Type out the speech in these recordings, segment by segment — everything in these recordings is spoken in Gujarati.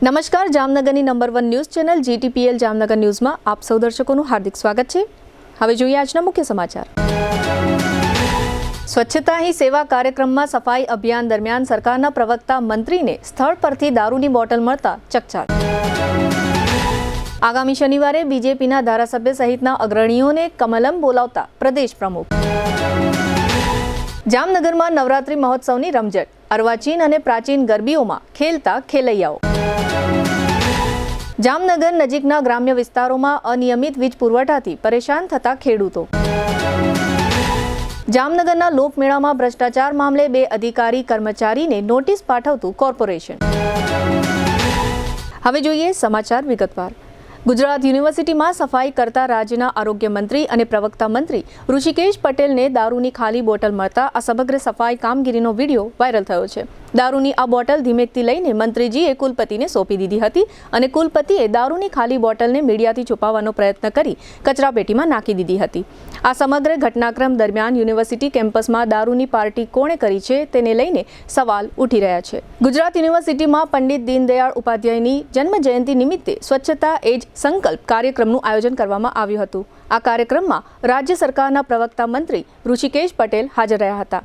નમસ્કાર, જામનગરની number 1 news channel GTPL Jamnagar ન્યૂઝમાં આપ સૌ દર્શકોનું હાર્દિક સ્વાગત છે। હવે જોઈએ આજના મુખ્ય સમાચાર। સ્વચ્છતા હી સેવા કાર્યક્રમમાં સફાઈ અભિયાન દરમિયાન સરકારના પ્રવક્તા મંત્રીને સ્થળ પરથી દારૂની બોટલ મળતા ચકચાર। આગામી શનિવારે બીજેપીના ધારાસભ્ય સહિતના અગ્રણીઓને કમલમ બોલાવતા પ્રદેશ પ્રમુખ। જામનગરમાં નવરાત્રી મહોત્સવની રમઝટ, અર્વાચીન અને પ્રાચીન ગરબીઓમાં ખેલતા ખેલૈયાઓ। જામનગર નજીકના ગ્રામ્ય વિસ્તારોમાં અનિયમિત વીજ પુરવઠાથી પરેશાન થતા ખેડૂતો। જામનગરના લોકમેળામાં ભ્રષ્ટાચાર મામલે 2 અધિકારી કર્મચારીને નોટિસ પાઠવતું કોર્પોરેશન। હવે જોઈએ સમાચાર વિગતવાર। ગુજરાત યુનિવર્સિટીમાં સફાઈ કરતા રાજ્યના આરોગ્ય મંત્રી અને પ્રવક્તા મંત્રી ઋષિકેશ પટેલને દારૂની ખાલી બોટલ મળતા આ સમગ્ર સફાઈ કામગીરીનો વિડીયો વાયરલ થયો છે। દારૂની આ બોટલ ધીમેકથી લઈને મંત્રીજીએ કુલપતિને સોંપી દીધી હતી અને કુલપતિએ દારૂની ખાલી બોટલને મીડિયાથી છુપાવવાનો પ્રયત્ન કરી કચરાપેટીમાં નાખી દીધી હતી। આ સમગ્ર ઘટનાક્રમ દરમિયાન યુનિવર્સિટી કેમ્પસમાં દારૂની પાર્ટી કોણે કરી છે તેને લઈને સવાલ ઉઠી રહ્યા છે। ગુજરાત યુનિવર્સિટીમાં પંડિત દીનદયાળ ઉપાધ્યાયની જન્મ જયંતિ નિમિત્તે સ્વચ્છતા એજ સંકલ્પ કાર્યક્રમનું આયોજન કરવામાં આવ્યું હતું। આ કાર્યક્રમમાં રાજ્ય સરકારના પ્રવક્તા મંત્રી ઋષિકેશ પટેલ હાજર રહ્યા હતા।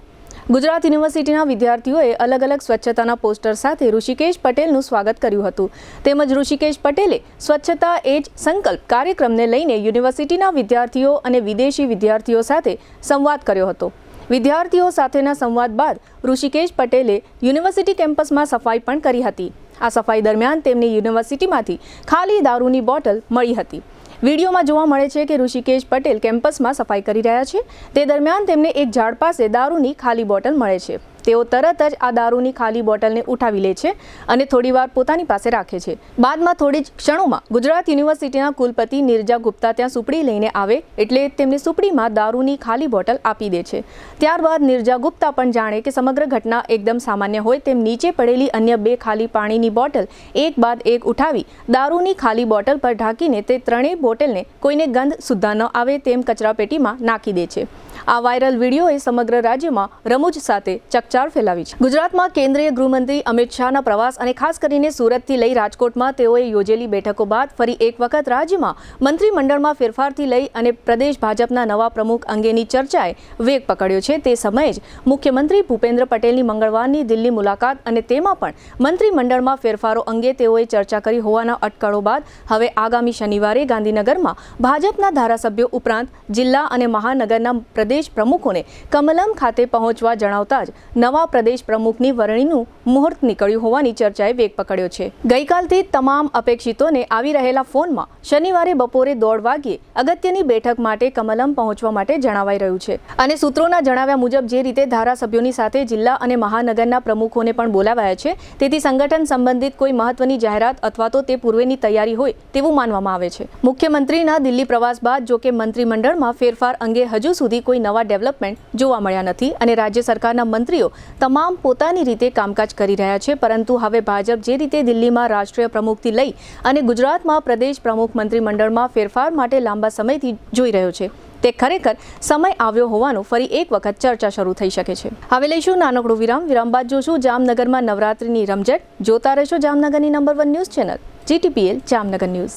ગુજરાત યુનિવર્સિટીના વિદ્યાર્થીઓએ અલગ અલગ સ્વચ્છતાના પોસ્ટર સાથે ઋષિકેશ પટેલનું સ્વાગત કર્યું હતું। તેમજ ઋષિકેશ પટેલે સ્વચ્છતા એજ સંકલ્પ કાર્યક્રમને લઈને યુનિવર્સિટીના વિદ્યાર્થીઓ અને વિદેશી વિદ્યાર્થીઓ સાથે સંવાદ કર્યો હતો। વિદ્યાર્થીઓ સાથેના સંવાદ બાદ ઋષિકેશ પટેલે યુનિવર્સિટી કેમ્પસમાં સફાઈ પણ કરી હતી। આ સફાઈ દરમિયાન તેમને યુનિવર્સિટીમાંથી ખાલી દારૂની બોટલ મળી હતી। વિડીયોમાં જોવા મળે છે કે ઋષિકેશ પટેલ કેમ્પસમાં સફાઈ કરી રહ્યા છે। તે દરમિયાન તેમને એક ઝાડ પાસે દારૂની ખાલી બોટલ મળે છે। તેઓ તરત જ આ દારૂની ખાલી બોટલને ઉઠાવી લે છે અને થોડીવાર પોતાની પાસે રાખે છે। બાદમાં થોડી જ ક્ષણોમાં ગુજરાત યુનિવર્સિટીના કુલપતિ નિરજા ગુપ્તા ત્યાં સુપડી લઈને આવે એટલે તેમની સુપડીમાં દારૂની ખાલી બોટલ આપી દે છે। ત્યારબાદ નિરજા ગુપ્તા પણ જાણે કે સમગ્ર ઘટના એકદમ સામાન્ય હોય તેમ નીચે પડેલી અન્ય 2 ખાલી પાણીની બોટલ એક બાદ એક ઉઠાવી દારૂની ખાલી બોટલ પર ઢાંકીને તે ત્રણેય બોટલને કોઈને ગંધ સુદ્ધા ન આવે તેમ કચરાપેટીમાં નાખી દે છે। આ વાયરલ વિડીયોએ સમગ્ર રાજ્યમાં રમૂજ સાથે ચકચાર ફેલાવી છે। ગુજરાતમાં કેન્દ્રીય ગૃહમંત્રી અમિત શાહના પ્રવાસ અને ખાસ કરીને સુરતથી લઈ રાજકોટમાં તેઓએ યોજેલી બેઠકો બાદ ફરી એક વખત રાજ્યમાં મંત્રીમંડળમાં ફેરફારથી લઈ અને પ્રદેશ ભાજપના નવા પ્રમુખ અંગેની ચર્ચાએ વેગ પકડ્યો છે। તે સમયે જ મુખ્યમંત્રી ભૂપેન્દ્ર પટેલની મંગળવારની દિલ્હી મુલાકાત અને તેમાં પણ મંત્રીમંડળમાં ફેરફારો અંગે તેઓએ ચર્ચા કરી હોવાના અટકળો બાદ હવે આગામી શનિવારે ગાંધીનગરમાં ભાજપના ધારાસભ્યો ઉપરાંત જિલ્લા અને મહાનગરના પ્રદેશ પ્રમુખોને કમલમ ખાતે પહોંચવા જણાવતા જ નવા પ્રદેશ પ્રમુખની વરણીનું મુહૂર્ત નીકળ્યું હોવાની ચર્ચાએ વેગ પકડ્યો છે। ગઈકાલથી તમામ અપેક્ષિતોને આવી રહેલા ફોનમાં શનિવારે બપોરે 1:30 વાગ્યે અગત્યની બેઠક માટે કમલમ પહોંચવા માટે જણાવાઈ રહ્યું છે અને સૂત્રોના જણાવ્યા મુજબ જે રીતે ધારાસભ્યોની સાથે જિલ્લા અને મહાનગરના પ્રમુખોને પણ બોલાવાયા છે તેથી સંગઠન સંબંધિત કોઈ મહત્વની જાહેરાત અથવા તો તે પૂર્વેની તૈયારી હોય તેવું માનવામાં આવે છે। મુખ્યમંત્રીના દિલ્હી પ્રવાસ બાદ જો કે મંત્રીમંડળમાં ફેરફાર અંગે હજુ સુધી કોઈ નવા ડેવલપમેન્ટ જોવા મળ્યા નથી અને રાજ્ય સરકારના મંત્રીઓ તમામ પોતાની રીતે કામકાજ કરી રહ્યા છે। પરંતુ હવે ભાજપ જે રીતે દિલ્હીમાં રાષ્ટ્રીય પ્રમુખથી લઈ અને ગુજરાતમાં પ્રદેશ પ્રમુખ મંત્રીમંડળમાં ફેરફાર માટે લાંબા સમયથી જોઈ રહ્યો છે તે ખરેખર સમય આવ્યો હોવાનું ફરી એક વખત ચર્ચા શરૂ થઈ શકે છે। હવે લઈશું નાનકડું વિરામ બાદ જોશું જામનગરમાં નવરાત્રીની રમઝટ। જોતા રહેશો જામનગરની number 1 news channel GTPL Jamnagar news.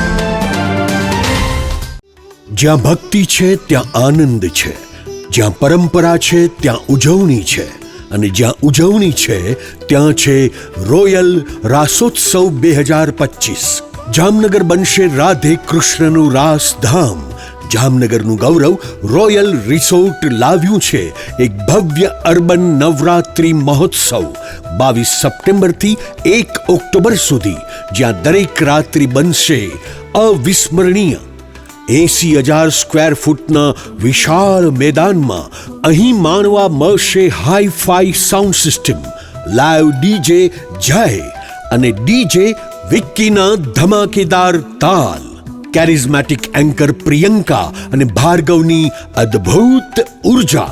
જ્યાં ભક્તિ છે ત્યાં આનંદ છે, જ્યાં પરંપરા છે ત્યાં ઉજવણી છે અને જ્યાં ઉજવણી છે ત્યાં છે રોયલ રાસોત્સવ 2025। જામનગર બનશે રાધે કૃષ્ણનું રાસધામ। જામનગરનું ગૌરવ રોયલ રિસોર્ટ લાવ્યું છે એક ભવ્ય અર્બન નવરાત્રી મહોત્સવ 22 સપ્ટેમ્બરથી 1 ઓક્ટોબર સુધી, જ્યાં દરેક રાત્રિ બનશે અવિસ્મરણીય। 80,000 સ્ક્વેર ફૂટના વિશાળ મેદાનમાં અહીં માણવા મળશે hi fi sound system, live DJ જય અને ડીજે વિક્કીના ધમાકેદાર તાલ, કેરિઝમેટિક એન્કર પ્રિયંકા અને ભાર્ગવની અદ્ભુત ઉર્જા,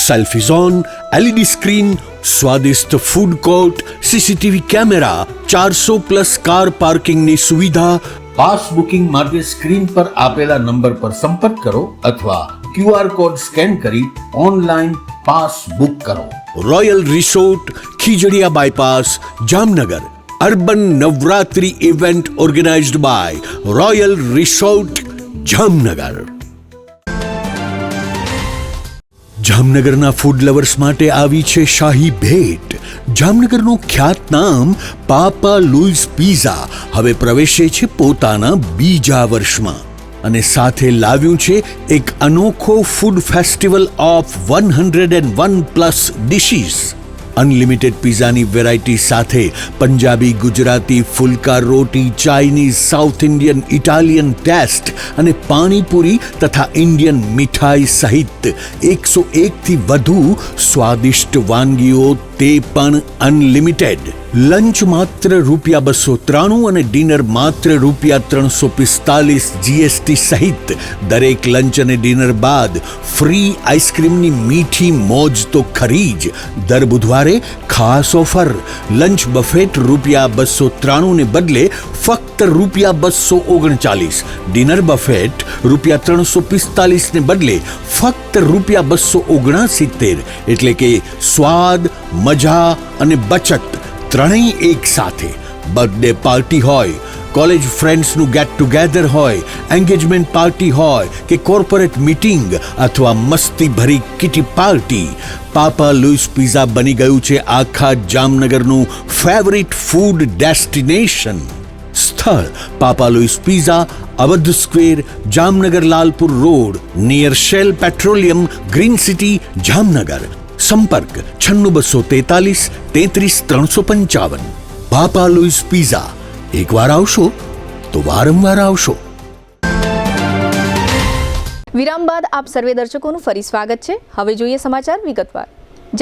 સેલ્ફી ઝોન, LED સ્ક્રીન, સ્વાદિષ્ટ food court, CCTV camera, 400+ car પાર્કિંગની સુવિધા। પાસ બુકિંગ માટે સ્ક્રીન પર આપેલા નંબર પર સંપર્ક કરો અથવા QR કોડ સ્કેન કરી ઓનલાઈન પાસ બુક કરો। Royal resort, Khijadiya bypass, Jamnagar. Urban Navratri event organized by Royal Resort, Jamnagar. જામનગરના ફૂડ લવર્સ માટે આવી છે શાહી ભેટ. જામનગરનું ખ્યાતનામ પાપા લુઈસ પિઝા હવે પ્રવેશે છે પોતાના બીજા વર્ષમાં અને સાથે લાવ્યું છે એક અનોખો food festival of 101 plus dishes. Unlimited પિઝાની વેરાયટી સાથે પંજાબી, ગુજરાતી, ફુલકા રોટી, Chinese, south Indian, Italian taste અને પાણીપુરી તથા ઇન્ડિયન મીઠાઈ સહિત 101થી વધુ સ્વાદિષ્ટ વાનગીઓ, તે પણ અનલિમિટેડ. લંચ માત્ર ₹293 અને ડિનર માત્ર ₹345 જીએસટી સહિત. દરેક લંચ અને ડિનર બાદ ફ્રી આઈસ્ક્રીમની મીઠી મોજ તો ખરી જ. દર બુધવારે ખાસ ઓફર. લંચ બફેટ ₹293 ને બદલે ફક્ત ₹239. ડિનર બફેટ ₹345 ને બદલે ફક્ત ₹269. એટલે કે સ્વાદ, મજા અને બચત ત્રણેય એક સાથે. બર્થડે પાર્ટી હોય, કોલેજ ફ્રેન્ડ્સનું ગેટ ટુગેધર હોય, એન્ગેજમેન્ટ પાર્ટી હોય કે કોર્પોરેટ મીટિંગ અથવા મસ્તી ભરી kitty party, Papa Louis pizza બની ગયું છે આખા જામનગરનું ફેવરિટ ફૂડ ડેસ્ટિનેશન. સ્થળ Papa Louis pizza, Awadh square, Jamnagar Lalpur road, near Shell petroleum, green city, Jamnagar. સંપર્ક 96 243 33 355. Papa Louis pizza. એકવાર આવશો તો વારંવાર આવશો. વિરામ બાદ આપ સર્વે દર્શકોનું ફરી સ્વાગત છે. હવે જોઈએ સમાચાર વિગતવાર.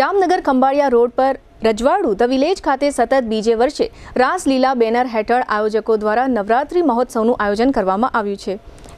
જામનગર ખંભાળિયા રોડ પર રજવાડું ધ વિલેજ ખાતે સતત બીજે વર્ષે રાસલીલા બેનર હેઠળ આયોજકો દ્વારા નવરાત્રિ મહોત્સવનું આયોજન કરવામાં આવ્યું છે.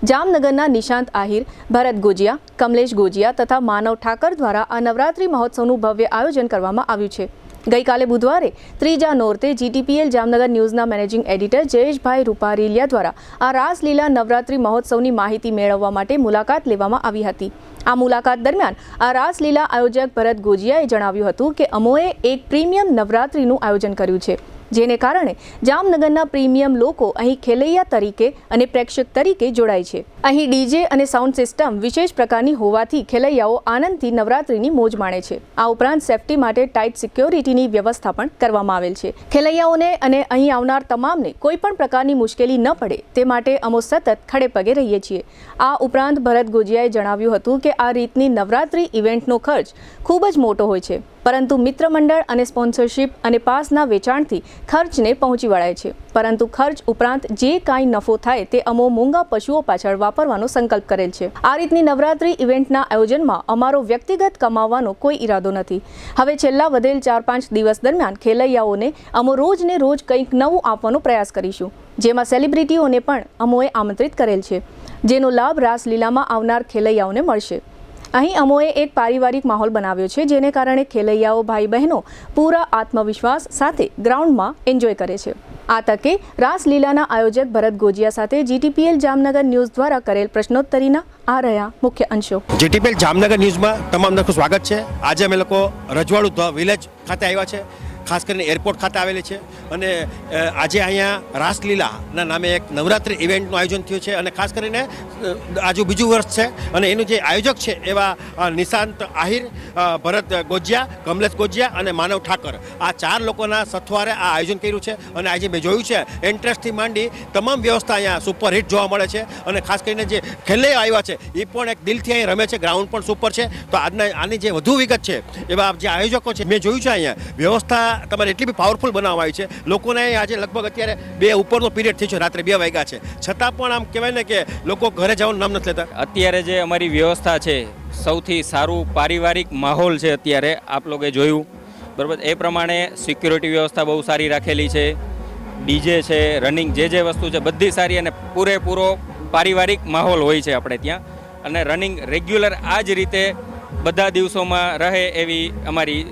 જામનગરના નિશાંત આહિર, ભરત ગોજિયા, કમલેશ ગોજિયા તથા માનવ ઠાકર દ્વારા આ નવરાત્રિ મહોત્સવનું ભવ્ય આયોજન કરવામાં આવ્યું છે. ગઈકાલે બુધવારે ત્રીજા નોરતે જીટીપીએલ જામનગર ન્યૂઝના મેનેજિંગ એડિટર જયેશભાઈ રૂપારેલિયા દ્વારા આ રાસલીલા નવરાત્રિ મહોત્સવની માહિતી મેળવવા માટે મુલાકાત લેવામાં આવી હતી. આ મુલાકાત દરમિયાન આ રાસલીલા આયોજક ભરત ગોજિયાએ જણાવ્યું હતું કે અમોએ એક પ્રીમિયમ નવરાત્રિનું આયોજન કર્યું છે, જેને કારણે જામનગરના પ્રીમિયમ લોકો અહીં ખેલૈયા તરીકે અને પ્રેક્ષક તરીકે જોડાય છે. અહીં ડીજે અને સાઉન્ડ સિસ્ટમ વિશેષ પ્રકારની હોવાથી ખેલૈયાઓ આનંદથી નવરાત્રિની મોજ માણે છે. આ ઉપરાંત સેફટી માટે ટાઇટ સિક્યોરિટીની વ્યવસ્થા પણ કરવામાં આવેલ છે. ખેલૈયાઓને અને અહીં આવનાર તમામને કોઈ પણ પ્રકારની મુશ્કેલી ન પડે તે માટે અમો સતત ખડે પગે રહીએ છીએ. આ ઉપરાંત ભરત ગોજિયાએ જણાવ્યું હતું કે આ રીતની નવરાત્રિ ઇવેન્ટનો ખર્ચ ખૂબ જ મોટો હોય છે, પરંતુ મિત્ર મંડળ અને સ્પોન્સરશિપ અને પાસના વેચાણથી ખર્ચને પહોંચી વળાય છે. પરંતુ ખર્ચ ઉપરાંત જે કાંઈ નફો થાય તે અમો મૂંગા પશુઓ પાછળ વાપરવાનો સંકલ્પ કરેલ છે. આ રીતની નવરાત્રિ ઇવેન્ટના આયોજનમાં અમારો વ્યક્તિગત કમાવાનો કોઈ ઈરાદો નથી. હવે છેલ્લા વધેલ 4-5 દિવસ દરમિયાન ખેલૈયાઓને અમો રોજને રોજ કંઈક નવું આપવાનો પ્રયાસ કરીશું, જેમાં સેલિબ્રિટીઓને પણ અમોએ આમંત્રિત કરેલ છે, જેનો લાભ રાસલીલામાં આવનાર ખેલૈયાઓને મળશે. અહીં અમોએ એક પારિવારિક માહોલ બનાવ્યો છે, જેને કારણે ખેલૈયાઓ ભાઈ બહેનો પૂરા આત્મવિશ્વાસ સાથે ગ્રાઉન્ડમાં એન્જોય કરે છે. આ તકે રાસલીલાના આયોજક ભરત ગોજિયા સાથે જીટીપીએલ જામનગર ન્યૂઝ દ્વારા કરેલ પ્રશ્નોત્તરીના આ રહ્યા મુખ્ય અંશો. જીટીપીએલ જામનગર ન્યૂઝમાં તમામ દર્શકોનું સ્વાગત છે. આજે અમે લોકો રજવાડું ધ વિલેજ ખાતે આવ્યા છે, ખાસ કરીને એરપોર્ટ ખાતે આવેલી છે અને આજે અહીંયા રાસલીલાના નામે એક નવરાત્રિ ઇવેન્ટનું આયોજન થયું છે અને ખાસ કરીને આજુ બીજું વર્ષ છે અને એનું જે આયોજક છે એવા નિશાંત આહિર, ભરત ગોજિયા, કમલેશ ગોજિયા અને માનવ ઠાકર, આ 4 લોકોના સથવારે આ આયોજન કર્યું છે. અને આજે મેં જોયું છે એન્ટ્રન્સથી માંડી તમામ વ્યવસ્થા અહીંયા સુપરહિટ જોવા મળે છે અને ખાસ કરીને જે ખેલૈયા આવ્યા છે એ પણ એક દિલથી અહીં રમે છે. ગ્રાઉન્ડ પણ સુપર છે. તો આની જે વધુ વિગત છે એવા જે આયોજકો છે મેં જોયું છે અહીંયા વ્યવસ્થા તમારે એટલી બી પાવરફુલ બનાવવામાં આવી છે. લોકોને આજે લગભગ અત્યારે 2 ઉપરનો પીરિયડ થઈ છે, રાત્રે 2 વાગ્યા છે, છતાં પણ આમ કહેવાય ને કે લોકો ઘરે જવાનું નામ નથી લેતા. અત્યારે જે અમારી વ્યવસ્થા છે સૌથી સારું પારિવારિક માહોલ છે. અત્યારે આપ લોકોએ જોયું બરાબર, એ પ્રમાણે સિક્યુરિટી વ્યવસ્થા બહુ સારી રાખેલી છે, ડીજે છે, રનિંગ જે વસ્તુ છે બધી સારી અને પૂરેપૂરો પારિવારિક માહોલ હોય છે આપણે ત્યાં. અને રનિંગ રેગ્યુલર આ જ રીતે બધા દિવસોમાં રહે એવી અમારી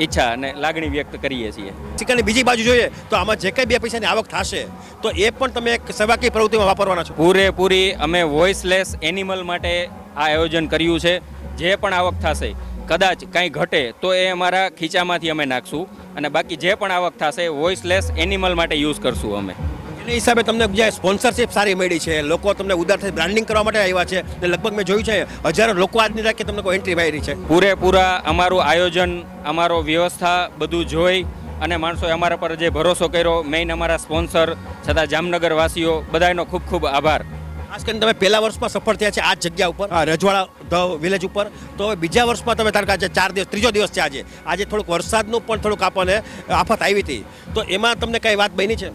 ઈચ્છા અને લાગણી વ્યક્ત કરીએ છીએ. સિક્કાની બીજી બાજુ જોઈએ તો આમાં જે કંઈ 2 પૈસાની આવક થશે તો એ પણ તમે એક સેવાકીય પ્રવૃત્તિમાં વાપરવાના છો. પૂરેપૂરી અમે વોઇસલેસ એનિમલ માટે આ આયોજન કર્યું છે. જે પણ આવક થશે કદાચ કાંઈ ઘટે તો એ અમારા ખીચામાંથી અમે નાખશું અને બાકી જે પણ આવક થશે વોઇસલેસ એનિમલ માટે યુઝ કરશું અમે. એની હિસાબે તમને જે સ્પોન્સરશિપ સારી મળી છે, લોકો તમને ઉદારથી બ્રાન્ડિંગ કરવા માટે આવ્યા છે, ને લગભગ મેં જોયું છે હજારો લોકો આજની તારીખે તમને કોઈ એન્ટ્રી મારી છે. પૂરેપૂરા અમારું આયોજન, અમારો વ્યવસ્થા બધું જોઈ અને માણસોએ અમારા પર જે ભરોસો કર્યો, મેઇન અમારા સ્પોન્સર છતાં જામનગર વાસીઓ બધાનો ખૂબ ખૂબ આભાર. ખાસ કરીને તમે પહેલા વર્ષમાં સફળ થયા છે આ જગ્યા ઉપર, રજવાડા ધ વિલેજ ઉપર, તો હવે બીજા વર્ષમાં તમે તારકા આજે 4 દિવસ, ત્રીજો દિવસ છે આજે થોડુંક વરસાદનું પણ થોડુંક આપણને આફત આવી હતી, તો એમાં તમને કઈ વાત બની છે?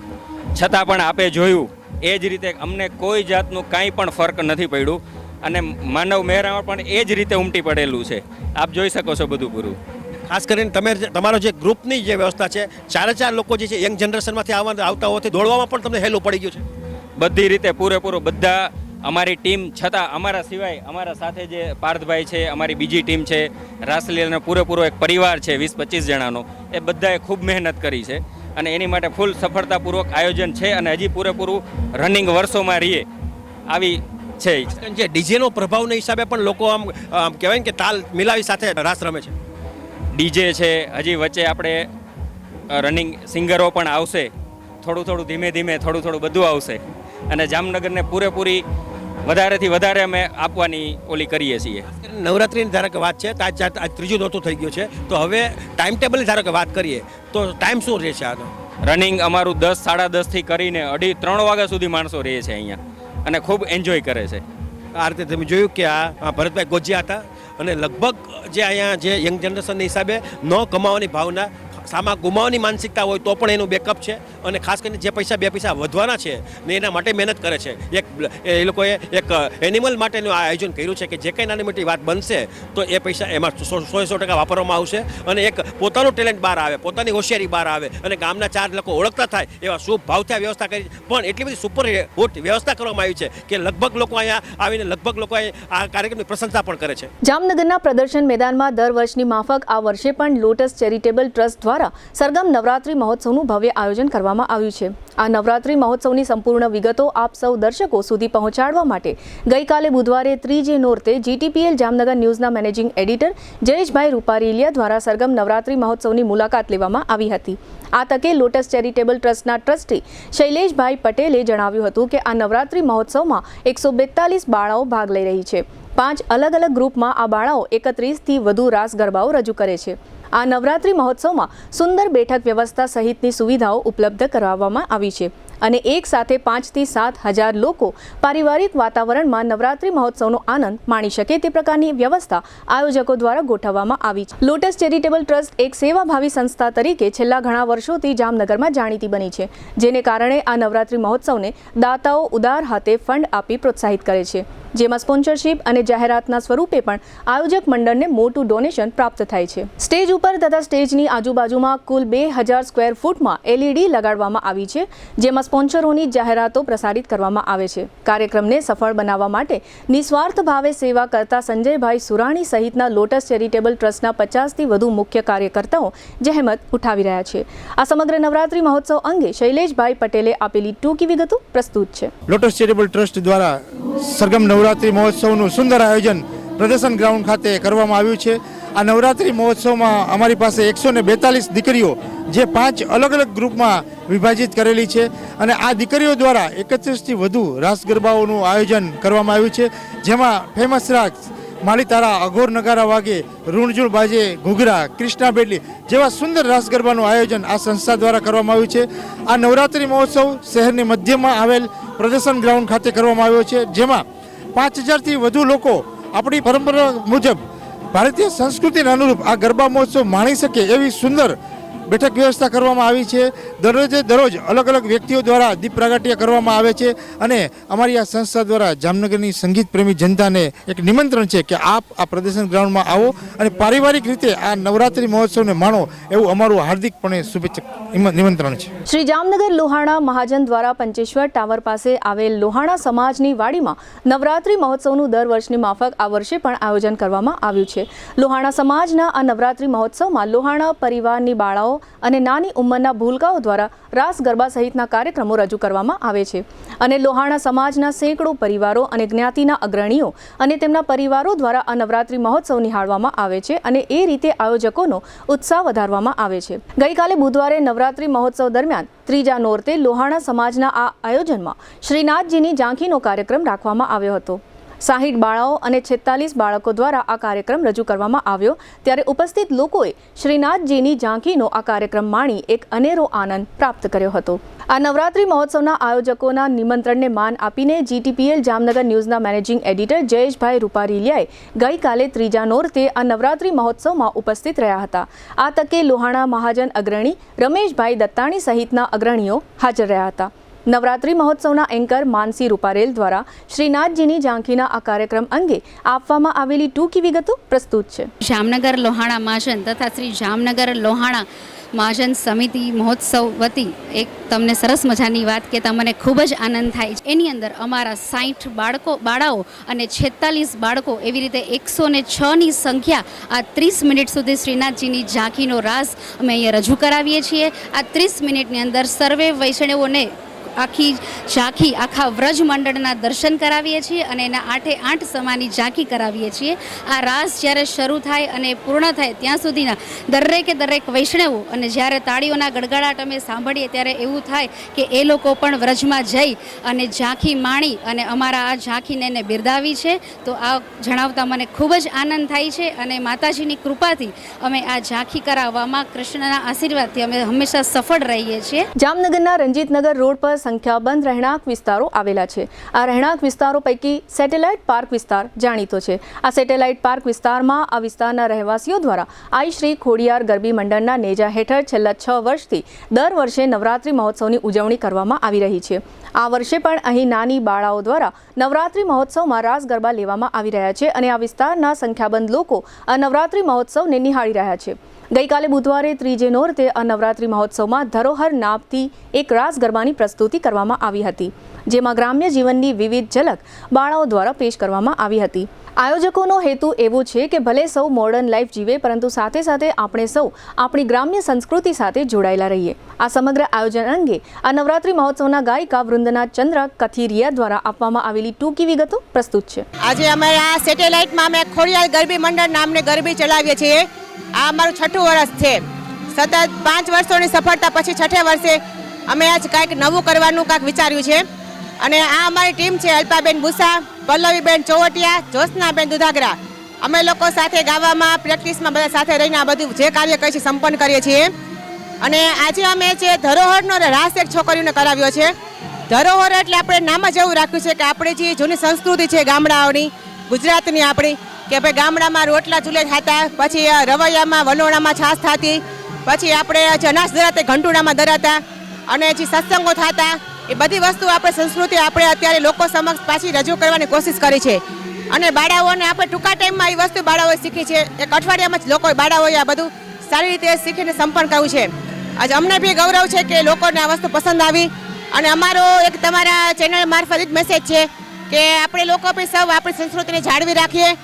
છતાં પણ આપે જોયું એ જ રીતે અમને કોઈ જાતનું કાંઈ પણ ફરક નથી પડ્યું અને માનવ મહેરામણ પણ એ જ રીતે ઉમટી પડેલું છે. આપ જોઈ શકો છો બધું પૂરું. ખાસ કરીને તમારો જે ગ્રુપની જે વ્યવસ્થા છે, 4 લોકો જે છે યંગ જનરેશનમાંથી આવતા હોવાથી દોડવામાં પણ તમને હેલું પડી ગયું છે. બધી રીતે પૂરેપૂરું બધા અમારી ટીમ, છતાં અમારા સિવાય અમારા સાથે જે પાર્થભાઈ છે, અમારી બીજી ટીમ છે, રાસલીલાનો પૂરેપૂરો એક પરિવાર છે 20-25 જણાનો, એ બધાએ ખૂબ મહેનત કરી છે અને એની માટે ફૂલ સફળતાપૂર્વક આયોજન છે અને હજી પૂરેપૂરું રનિંગ વર્ષોમાં રહીએ આવી છે. જે ડીજેનો પ્રભાવના હિસાબે પણ લોકો આમ કહેવાય ને કે તાલ મિલાવી સાથે રાસ રમે છે. ડીજે છે, હજી વચ્ચે આપણે રનિંગ સિંગરો પણ આવશે, થોડું ધીમે ધીમે થોડું બધું આવશે અને જામનગરને પૂરેપૂરી વધારેથી વધારે અમે આપવાની ઓલી કરીએ છીએ. નવરાત્રિની ધારો કે વાત છે તો આજ ત્રીજું નોરતું થઈ ગયું છે, તો હવે ટાઈમ ટેબલની ધારો કે વાત કરીએ તો ટાઈમ શું રહેશે આનો? રનિંગ અમારું 10-10:30 થી કરીને 2:30-3 વાગ્યા સુધી માણસો રહે છે અહીંયા અને ખૂબ એન્જોય કરે છે. આ રીતે તમે જોયું કે આ ભરતભાઈ ગોજિયા હતા અને લગભગ જે અહીંયા જે યંગ જનરેશનની હિસાબે ન કમાવાની ભાવના, સામા ગુમાવવાની માનસિકતા હોય તો પણ એનું બેકઅપ છે અને ખાસ કરીને જે પૈસા 2 પૈસા વધવાના છે ને એના માટે મહેનત કરે છે. એ લોકોએ એક એનિમલ માટેનું આ આયોજન કર્યું છે કે જે કંઈ નાની મોટી વાત બનશે તો એ પૈસા એમાં 100% વાપરવામાં આવશે અને એક પોતાનું ટેલેન્ટ બહાર આવે, પોતાની હોશિયારી બહાર આવે અને ગામના 4 લોકો ઓળખતા થાય એવા શુભ ભાવથી આ વ્યવસ્થા કરી. પણ એટલી બધી સુપર હુટ વ્યવસ્થા કરવામાં આવી છે કે લગભગ લોકો અહીંયા આવીને આ કાર્યક્રમની પ્રશંસા પણ કરે છે. જામનગરના પ્રદર્શન મેદાનમાં દર વર્ષની માફક આ વર્ષે પણ લોટસ ચેરિટેબલ ટ્રસ્ટ દ્વારા સરગમ નવરાત્રી મહોત્સવનું ભવ્ય આયોજન કરવામાં આવ્યું છે. આ નવરાત્રી મહોત્સવની સંપૂર્ણ વિગતો આપ સૌ દર્શકો સુધી પહોંચાડવા માટે ગઈકાલે બુધવારે 3 નોરતે GTPL જામનગર ન્યૂઝના મેનેજિંગ એડિટર જયેશભાઈ રૂપારેલિયા દ્વારા સરગમ નવરાત્રી મહોત્સવની મુલાકાત લેવામાં આવી હતી. આ તકે લોટસ ચેરિટેબલ ટ્રસ્ટના ટ્રસ્ટી શૈલેષભાઈ પટેલે જણાવ્યું હતું કે આ નવરાત્રી મહોત્સવમાં 142 બાળાઓ ભાગ લઈ રહી છે. 5 અલગ અલગ ગ્રુપમાં આ બાળાઓ 31થી વધુ રાસ ગરબાઓ રજૂ કરે છે. આ નવરાત્રી મહોત્સવમાં સુંદર બેઠક વ્યવસ્થા સહિતની સુવિધાઓ ઉપલબ્ધ કરાવવામાં આવી છે અને એક સાથે 5 થી 7 હજાર લોકો પારિવારિક વાતાવરણમાં નવરાત્રી મહોત્સવનો આનંદ માણી શકે તે પ્રકારની વ્યવસ્થા આયોજકો દ્વારા ગોઠવવામાં આવી છે. લોટસ ચેરિટેબલ ટ્રસ્ટ એક સેવાભાવી સંસ્થા તરીકે છેલ્લા ઘણા વર્ષોથી જામનગરમાં જાણીતી બની છે, જેને કારણે આ નવરાત્રી મહોત્સવને દાતાઓ ઉદાર હાથે ફંડ આપી પ્રોત્સાહિત કરે છે, જેમાં સ્પોન્સરશિપ અને જાહેરાતના સ્વરૂપે પણ આયોજક મંડળને મોટું ડોનેશન પ્રાપ્ત થાય છે. સ્ટેજ ઉપર તથા સ્ટેજની આજુબાજુમાં કુલ 2000 સ્ક્વેર ફૂટમાં LED લગાડવામાં આવી છે, જેમાં સ્પોન્સરોની જાહેરાતો પ્રસારિત કરવામાં આવે છે. કાર્યક્રમને સફળ બનાવવા માટે નિસ્વાર્થ ભાવે સેવા કરતા સંજયભાઈ સુરાણી સહિતના લોટસ ચેરિટેબલ ટ્રસ્ટના 50થી વધુ મુખ્ય કાર્યકર્તાઓ જહેમત ઉઠાવી રહ્યા છે. આ સમગ્ર નવરાત્રી મહોત્સવ અંગે શૈલેષભાઈ પટેલે આપેલી ટૂંકી વિગતો પ્રસ્તુત છે. લોટસ ચેરિટેબલ ટ્રસ્ટ દ્વારા સરગમ નવરાત્રી મહોત્સવનું સુંદર આયોજન પ્રદર્શન ગ્રાઉન્ડ ખાતે કરવામાં આવ્યું છે. આ નવરાત્રી મહોત્સવમાં અમારી પાસે 142 દીકરીઓ જે 5 અલગ અલગ ગ્રુપમાં વિભાજિત કરેલી છે અને આ દીકરીઓ દ્વારા 31થી વધુ રાસ ગરબાઓનું આયોજન કરવામાં આવ્યું છે, જેમાં ફેમસ રાસ માળી તારા, અઘોર નગારા વાગે, રૂણઝૂણ બાજે, ઘૂઘરા, કૃષ્ણા બેડલી જેવા સુંદર રાસ ગરબાનું આયોજન આ સંસ્થા દ્વારા કરવામાં આવ્યું છે. આ નવરાત્રી મહોત્સવ શહેરની મધ્યમાં આવેલ પ્રદર્શન ગ્રાઉન્ડ ખાતે કરવામાં આવ્યો છે, જેમાં 5000થી વધુ લોકો આપણી પરંપરા મુજબ ભારતીય સંસ્કૃતિને અનુરૂપ આ ગરબા મહોત્સવ માણી શકે એવી સુંદર બેઠક વ્યવસ્થા કરવામાં આવી છે. દરરોજ અલગ અલગ વ્યક્તિઓ દ્વારા દીપ પ્રાગટ્ય કરવામાં આવે છે અને અમારી આ સંસ્થા દ્વારા જામનગરની સંગીત પ્રેમી જનતાને એક નિમંત્રણ છે કે આપ આ પ્રદર્શન ગ્રાઉન્ડમાં આવો અને પારિવારિક રીતે આ નવરાત્રી મહોત્સવને માણો એવું અમારું હાર્દિકપણે શુભેચ્છક નિમંત્રણ છે. શ્રી જામનગર લોહાણા મહાજન દ્વારા પંચેશ્વર ટાવર પાસે આવેલ લોહાણા સમાજની વાડીમાં નવરાત્રી મહોત્સવનું દર વર્ષની માફક આ વર્ષે પણ આયોજન કરવામાં આવ્યું છે. લોહાણા સમાજના આ નવરાત્રી મહોત્સવમાં લોહાણા પરિવારની બાળાઓ અને નાની ઉંમરના ભૂલકાઓ દ્વારા રાસ ગરબા સહિતના કાર્યક્રમો રજૂ કરવામાં આવે છે અને લોહાણા સમાજના સેંકડો પરિવારો અને જ્ઞાતિના અગ્રણીઓ અને તેમના પરિવારો દ્વારા આ નવરાત્રિ મહોત્સવ નિહાળવામાં આવે છે અને એ રીતે આયોજકોનો ઉત્સાહ વધારવામાં આવે છે. ગઈકાલે બુધવારે નવરાત્રિ મહોત્સવ દરમિયાન ત્રીજા નોરતે લોહાણા સમાજના આ આયોજનમાં શ્રીનાથજીની ઝાંખીનો કાર્યક્રમ રાખવામાં આવ્યો હતો. 60 બાળાઓ અને 46 બાળકો દ્વારા આ કાર્યક્રમ રજૂ કરવામાં આવ્યો ત્યારે ઉપસ્થિત લોકોએ શ્રીનાથજીની ઝાંખીનો આ કાર્યક્રમ માણી એક અનેરો આનંદ પ્રાપ્ત કર્યો હતો. આ નવરાત્રિ મહોત્સવના આયોજકોના નિમંત્રણને માન આપીને GTPL જામનગર ન્યૂઝના મેનેજિંગ એડિટર જયેશભાઈ રૂપારીલિયાએ ગઈકાલે ત્રીજા નોરતે આ નવરાત્રિ મહોત્સવમાં ઉપસ્થિત રહ્યા હતા. આ તકે લોહાણા મહાજન અગ્રણી રમેશભાઈ દત્તાણી સહિતના અગ્રણીઓ હાજર રહ્યા હતા. નવરાત્રિ મહોત્સવના એન્કર માનસી રૂપારેલ દ્વારા શ્રીનાથજીની ઝાંખીના આ કાર્યક્રમ અંગે આપવામાં આવેલી ટૂંકી વિગતો પ્રસ્તુત છે. જામનગર લોહાણા મહાજન તથા શ્રી જામનગર લોહાણા મહાજન સમિતિ મહોત્સવ વતી એક તમને સરસ મજાની વાત કે તમને ખૂબ જ આનંદ થાય. એની અંદર અમારા 60 બાળાઓ અને 46 બાળકો એવી રીતે 106ની સંખ્યા આ 30 મિનિટ સુધી શ્રીનાથજીની ઝાંખીનો રાસ અમે અહીંયા રજૂ કરાવીએ છીએ. આ 30 મિનિટની અંદર સર્વે વૈષ્ણવોને આખી ઝાંખી આખા વ્રજ મંડળના દર્શન કરાવીએ છીએ અને એના 8 સમાની ઝાંખી કરાવીએ છીએ. આ રાસ જ્યારે શરૂ થાય અને પૂર્ણ થાય ત્યાં સુધીના દરેક વૈષ્ણવો અને જ્યારે તાળીઓના ગડગડાટ અમે સાંભળીએ ત્યારે એવું થાય કે એ લોકો પણ વ્રજમાં જઈ અને ઝાંખી માણી અને અમારા આ ઝાંખીને એને બિરદાવી છે. તો આ જણાવતા મને ખૂબ જ આનંદ થાય છે અને માતાજીની કૃપાથી અમે આ ઝાંખી કરાવવામાં કૃષ્ણના આશીર્વાદથી અમે હંમેશા સફળ રહીએ છીએ. જામનગરના રંજીતનગર રોડ પર સંખ્યાબંધ રહેણાંક વિસ્તારો આવેલા છે. આ રહેણાંક વિસ્તારો પૈકી સેટેલાઇટ પાર્ક વિસ્તાર જાણીતો છે. આ સેટેલાઇટ પાર્ક વિસ્તારમાં આ વિસ્તારના રહેવાસીઓ દ્વારા આઈ શ્રી ખોડિયાર ગરબી મંડળના નેજા હેઠળ છેલ્લા 6 વર્ષથી દર વર્ષે નવરાત્રિ મહોત્સવની ઉજવણી કરવામાં આવી રહી છે. આ વર્ષે પણ અહીં નાની બાળાઓ દ્વારા નવરાત્રિ મહોત્સવમાં રાસ ગરબા લેવામાં આવી રહ્યા છે અને આ વિસ્તારના સંખ્યાબંધ લોકો આ નવરાત્રિ મહોત્સવને નિહાળી રહ્યા છે. ગઈકાલે બુધવારે ત્રીજે નોરતે આ નવરાત્રિ મહોત્સવમાં ધરોહર નામથી એક રાસ ગરબાની પ્રસ્તુતિ કરવામાં આવી હતી, જેમાં ગ્રામ્ય જીવનની વિવિધ ઝલક બાળાઓ દ્વારા પેશ કરવામાં આવી હતી. આયોજકોનો હેતુ એવો છે કે ભલે સૌ મોડર્ન લાઈફ જીવે પરંતુ સાથે સાથે આપણે સૌ આપણી ગ્રામ્ય સંસ્કૃતિ સાથે જોડાયેલા રહીએ. આ સમગ્ર આયોજન અંગે આ નવરાત્રિ મહોત્સવના ગાયિકા વૃંદના ચંદ્ર કથિરિયા દ્વારા આપવામાં આવેલી ટૂંકી વિગતો પ્રસ્તુત છે. આજે અમારા સેટેલાઇટમાં અમે ખોડિયાર ગરબી મંડળ નામને ગરબી ચલાવીએ છીએ. આ અમારું 6ઠું વર્ષ છે. સતત 5 વર્ષોની સફળતા પછી 6ઠે વર્ષે અમે આજ કાંઈક નવું કરવાનું કાંઈક વિચાર્યું છે અને આ અમારી ટીમ છે અલ્પાબેન ભૂસા, પલ્લવીબેન ચોવટિયા, જ્યોત્સનાબેન દુધાગરા. અમે લોકો સાથે ગાવામાં પ્રેક્ટિસમાં બધા સાથે રહીને આ બધું જે કાર્ય કરીએ છીએ સંપન્ન કરીએ છીએ. અને આજે અમે જે ધરોહરનો રાસ એક છોકરીઓને કરાવ્યો છે. ધરોહર એટલે આપણે નામ જ એવું રાખ્યું છે કે આપણે જે જૂની સંસ્કૃતિ છે ગામડાઓની, ગુજરાતની આપણી, કે ભાઈ ગામડામાં રોટલા ચૂલે થતા, પછી રવૈયામાં વલોણામાં છાશ થતી, પછી આપણે જનાસ ધરાતે ઘંટુડામાં ધરાતા અને જે સત્સંગો થતા, એ બધી વસ્તુ આપણે સંસ્કૃતિ આપણે અત્યારે લોકો સમક્ષ પાછી રજૂ કરવાની કોશિશ કરી છે. અને બાળાઓને આપણે ટૂંકા ટાઈમમાં એ વસ્તુ બાળાઓએ શીખી છે. એક અઠવાડિયામાં જ લોકો બાળાઓએ આ બધું સારી રીતે શીખીને સંપન્ન કર્યું છે. આજે અમને બી ગૌરવ છે કે લોકોને આ વસ્તુ પસંદ આવી અને અમારો એક તમારા ચેનલ મારફત જ મેસેજ છે કે આપણે લોકો બી સૌ આપણી સંસ્કૃતિને જાળવી રાખીએ.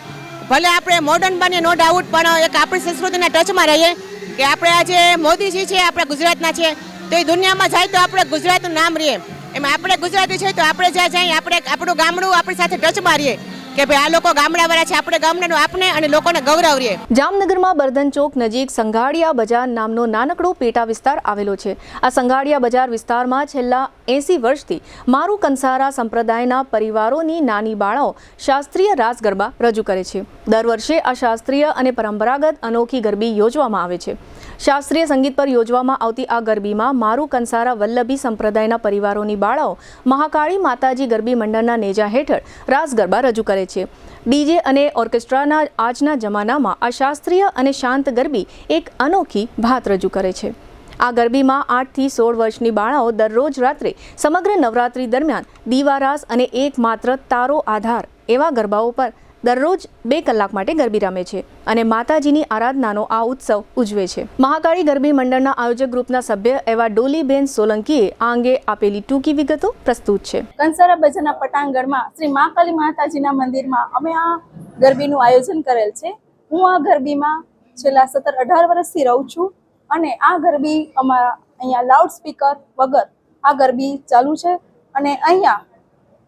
ભલે આપણે મોડર્ન બનીએ નો ડાઉટ, પણ એક આપણી સંસ્કૃતિના ટચમાં રહીએ. કે આપણે આજે મોદીજી છે આપણા ગુજરાતના છે તો એ દુનિયામાં જાય તો આપણે ગુજરાતનું નામ રહીએ. એમાં આપણે ગુજરાતી છે તો આપણે જ્યાં જઈએ આપણે આપણું ગામડું આપણી સાથે ટચમાં રહીએ કે ભાઈ આ લોકો ગામડાવાળા છે, આપણે ગામડાનું આપને અને લોકોને ગૌરવ રહીએ. જામનગરમાં બર્ધન ચોક નજીક સંઘાડિયા બજાર નામનો નાનકડો પેટા વિસ્તાર આવેલો છે. આ સંઘાડિયા બજાર વિસ્તારમાં છેલ્લા 80 વર્ષથી મારું કંસારા સંપ્રદાયના પરિવારોની નાની બાળાઓ શાસ્ત્રીય રાસ ગરબા રજૂ કરે છે. દર વર્ષે આ શાસ્ત્રીય અને પરંપરાગત અનોખી ગરબી યોજવામાં આવે છે. શાસ્ત્રીય સંગીત પર યોજવામાં આવતી આ ગરબીમાં મારું કંસારા વલ્લભી સંપ્રદાયના પરિવારોની બાળાઓ મહાકાળી માતાજી ગરબી મંડળના નેજા હેઠળ રાસ ગરબા રજૂ કરે છે. ડીજે અને ઓર્કેસ્ટ્રાના આજના જમાનામાં આ શાસ્ત્રીય અને શાંત ગરબી એક અનોખી ભાત રજૂ કરે છે. આ ગરબીમાં 8 થી 16 વર્ષની બાળાઓ દરરોજ રાત્રે સમગ્ર નવરાત્રી દરમિયાન દીવારાસ અને એકમાત્ર તારો આધાર એવા ગરબાઓ પર દરરોજ 2 કલાક માટે ગરબી રમે છે અને માતાજીની આરાધનાનો આ ઉત્સવ ઉજવે છે. મહાકાળી ગરબી મંડળના આયોજક ગ્રુપના સભ્ય એવા ડોલીબેન સોલંકીએ આ અંગે આપેલી ટૂંકી વિગતો પ્રસ્તુત છે. કંસારા બજારના પટાંગણમાં શ્રી મહાકાળી માતાજીના મંદિરમાં અમે આ ગરબીનું આયોજન કરેલ છે. હું આ ગરબીમાં છેલ્લા 17-18 વર્ષથી રહું છું અને આ ગરબી અમારા અહીંયા લાઉડ સ્પીકર વગર આ ગરબી ચાલુ છે અને અહીંયા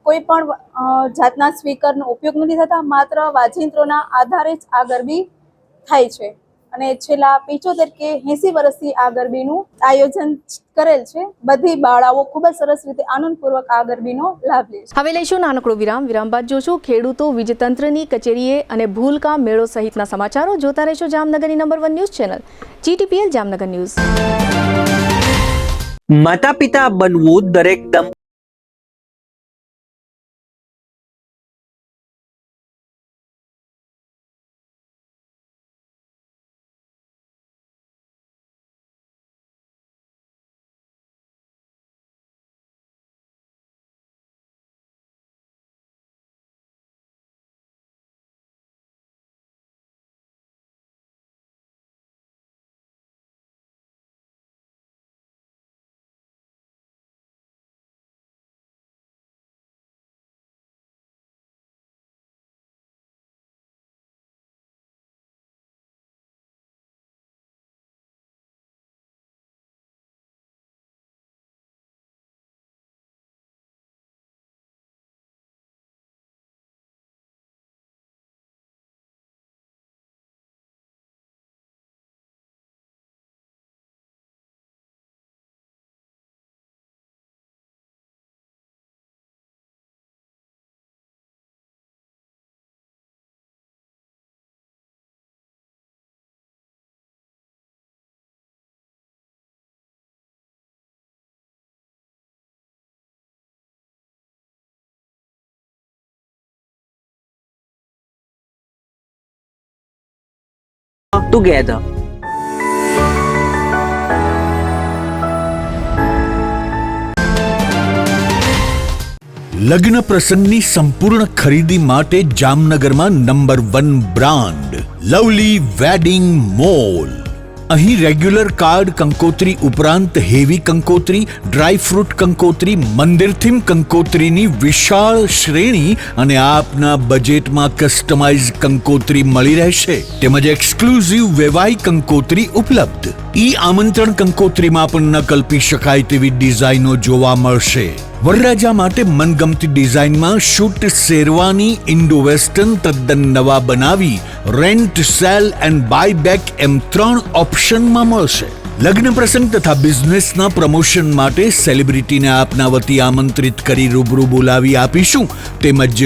કોઈ પણ જાતના સ્પીકરનો ઉપયોગ નથી થતા, માત્ર વાજિંત્રોના આધારે જ આ ગરબી થાય છે અને છેલ્લા 75 કે 80 વર્ષથી આ ગરબીનું આયોજન કરેલ છે. બધી બાળાઓ ખૂબ જ સરસ રીતે આનંદપૂર્વક આ ગરબીનો લાભ લે છે. હવે લઈશું નાનકડો વિરામ બાદ જોશું ખેડૂતો વીજતંત્રની કચેરીએ અને ભૂલકા મેળો સહિતના સમાચારો. જોતા રહેશો જામનગરની number 1 news channel GTPL Jamnagar news. માતા પિતા બનવું દરેક together. લગ્ન પ્રસંગની સંપૂર્ણ ખરીદી માટે જામનગરમાં number 1 brand lovely wedding mall. અહીં રેગ્યુલર કાર્ડ કંકોત્રી ઉપરાંત હેવી કંકોત્રી, ડ્રાય ફ્રૂટ કંકોત્રી, મંદિર થીમ કંકોત્રીની વિશાળ શ્રેણી અને આપના બજેટમાં કસ્ટમાઇઝ કંકોત્રી મળી રહેશે. તેમજ એક્સક્લુઝિવ વેવાઈ કંકોત્રી ઉપલબ્ધ. આમંત્રણ કંકોત્રીમાં પણ ન કલ્પી શકાય તેવી ડિઝાઇનો જોવા મળશે. વરરાજા માટે મનગમતી ડિઝાઇનમાં શૂટ શેરવાની ઇન્ડો વેસ્ટર્ન તદ્દન નવા બનાવી rent, sale and buy back એમ 3 ઓપ્શનમાં મળશે. લગ્ન પ્રસંગ તથા બિઝનેસના પ્રમોશન માટે સેલિબ્રિટીને આપના વતી આમંત્રિત કરી રૂબરૂ બોલાવી આપીશું. તેમજ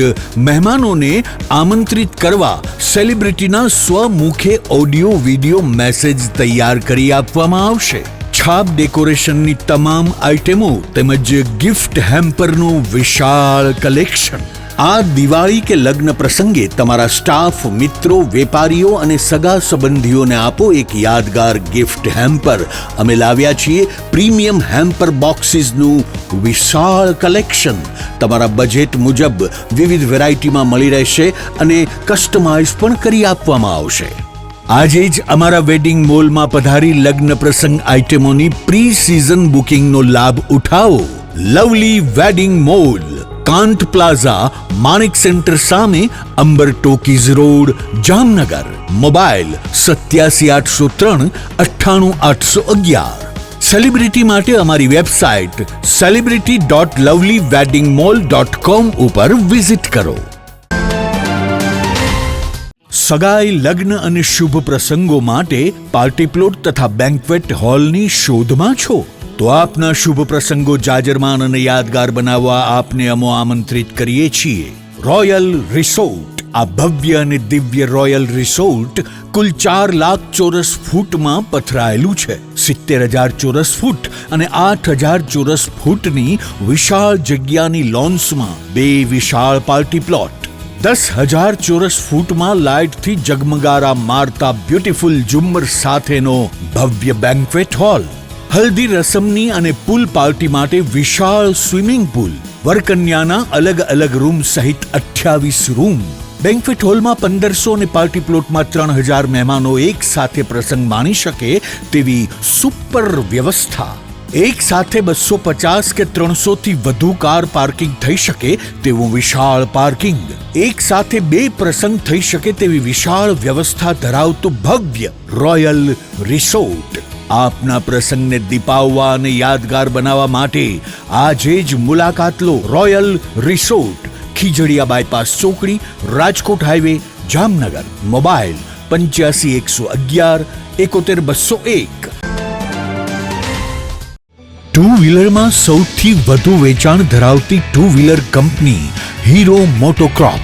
મહેમાનોને આમંત્રિત કરવા સેલિબ્રિટીના સ્વમુખે ઓડિયો વિડિયો મેસેજ તૈયાર કરી આપવામાં આવશે. છાપ ડેકોરેશનની તમામ આઇટમો તેમજ ગિફ્ટ હેમ્પરનું વિશાળ કલેક્શન. આ દિવાળી કે લગ્ન પ્રસંગે તમારા સ્ટાફ, મિત્રો, વેપારીઓ અને સગા સંબંધીઓને આપો એક યાદગાર ગિફ્ટ હેમ્પર. અમે લાવ્યા છીએ પ્રીમિયમ હેમ્પર બોક્સીસનું વિશાળ કલેક્શન. તમારા બજેટ મુજબ વિવિધ વેરાયટીમાં મળી રહેશે અને કસ્ટમાઇઝ પણ કરી આપવામાં આવશે. આજે જ અમારા વેડિંગ મોલમાં પધારી લગ્ન પ્રસંગ આઇટમોની પ્રી સિઝન બુકિંગનો લાભ ઉઠાવો. Lovely wedding mall, Kant plaza, Manik centre સામે, Ambar talkies road, Jamnagar. Mobile 87 803 98 811. Celebrity માટે અમારી વેબસાઇટ celebrity.lovelyweddingmall.com ઉપર વિઝિટ કરો. સગાઈ, લગ્ન અને શુભ પ્રસંગો માટે પાર્ટી પ્લોટ તથા બેન્ક્વેટ હોલની શોધમાં છો? તો આપના શુભ પ્રસંગો જાજરમાન અને યાદગાર બનાવવા આપને અમો આમંત્રિત કરીએ છીએ. Royal resort. આ ભવ્ય અને દિવ્ય રોયલ રિસોર્ટ કુલ 4 લાખ ચોરસ ફૂટમાં પથરાયેલું છે. 70,000 ચોરસ ફૂટ અને 8,000 ચોરસ ફૂટની વિશાળ જગ્યાની લોન્સમાં 2 વિશાળ પાર્ટી પ્લોટ. 10,000 ચોરસ ફૂટમાં લાઇટથી જગમગારા મારતા બ્યુટીફુલ ઝુમ્મર સાથેનો ભવ્ય બેન્ક્વેટ હોલ. હલ્દી રસમની અને પૂલ પાર્ટી માટે વિશાળ સ્વિમિંગ પૂલ. વરકન્યાના અલગ અલગ રૂમ સહિત 28 રૂમ. બેન્ક્વેટ હોલમાં 1500 અને પાર્ટી પ્લોટમાં 3,000 મહેમાનો એક સાથે પ્રસંગ માણી શકે તેવી સુપર વ્યવસ્થા. એક સાથે 250 કે 300 થી વધુ કાર પાર્કિંગ થઈ શકે તેવું વિશાળ પાર્કિંગ. એક સાથે 2 પ્રસંગ થઈ શકે તેવી વિશાળ વ્યવસ્થા ધરાવતું ભવ્ય રોયલ રિસોર્ટ. આપના પ્રસંગને દીપાવવા અને યાદગાર બનાવવા માટે આજે જ મુલાકાત લો રોયલ રિસોર્ટ, ખીજડીયા બાયપાસ ચોકડી, Rajkot highway, Jamnagar. Mobile 85 111 71 201. Two વ્હીલરમાં સૌથી વધુ વેચાણ ધરાવતી two wheeler company Hero MotoCorp.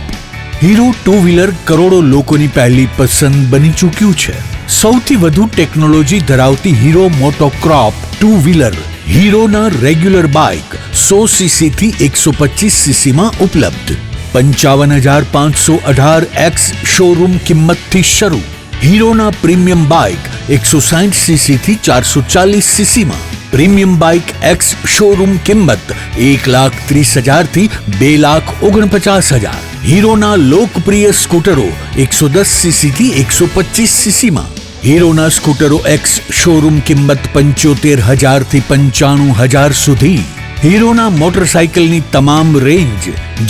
Hero two wheeler કરોડો લોકોની પહેલી પસંદ બની ચૂક્યું છે. સૌથી વધુ ટેકનોલોજી ધરાવતી હીરો મોટોક્રોપ ટુ વ્હીલર હીરોના રેગ્યુલર બાઇક 100 સીસી થી 125 સીસીમાં ઉપલબ્ધ. 55,518 શોરૂમ કિંમતથી શરૂ. હીરોના પ્રીમિયમ બાઇક 160 સીસી થી 440 સીસીમાં. પ્રીમિયમ બાઇક એક્સ શોરૂમ કિંમત 1,30,000 થી 2,49,000. હીરોના લોકપ્રિય સ્કૂટરો 110 સીસી થી 125 સીસીમાં. હીરોના સ્કૂટરો એક્સ શોરૂમ કિંમત 75,000 થી 95,000 સુધી. હીરોના મોટરસાઇકલની તમામ રેન્જ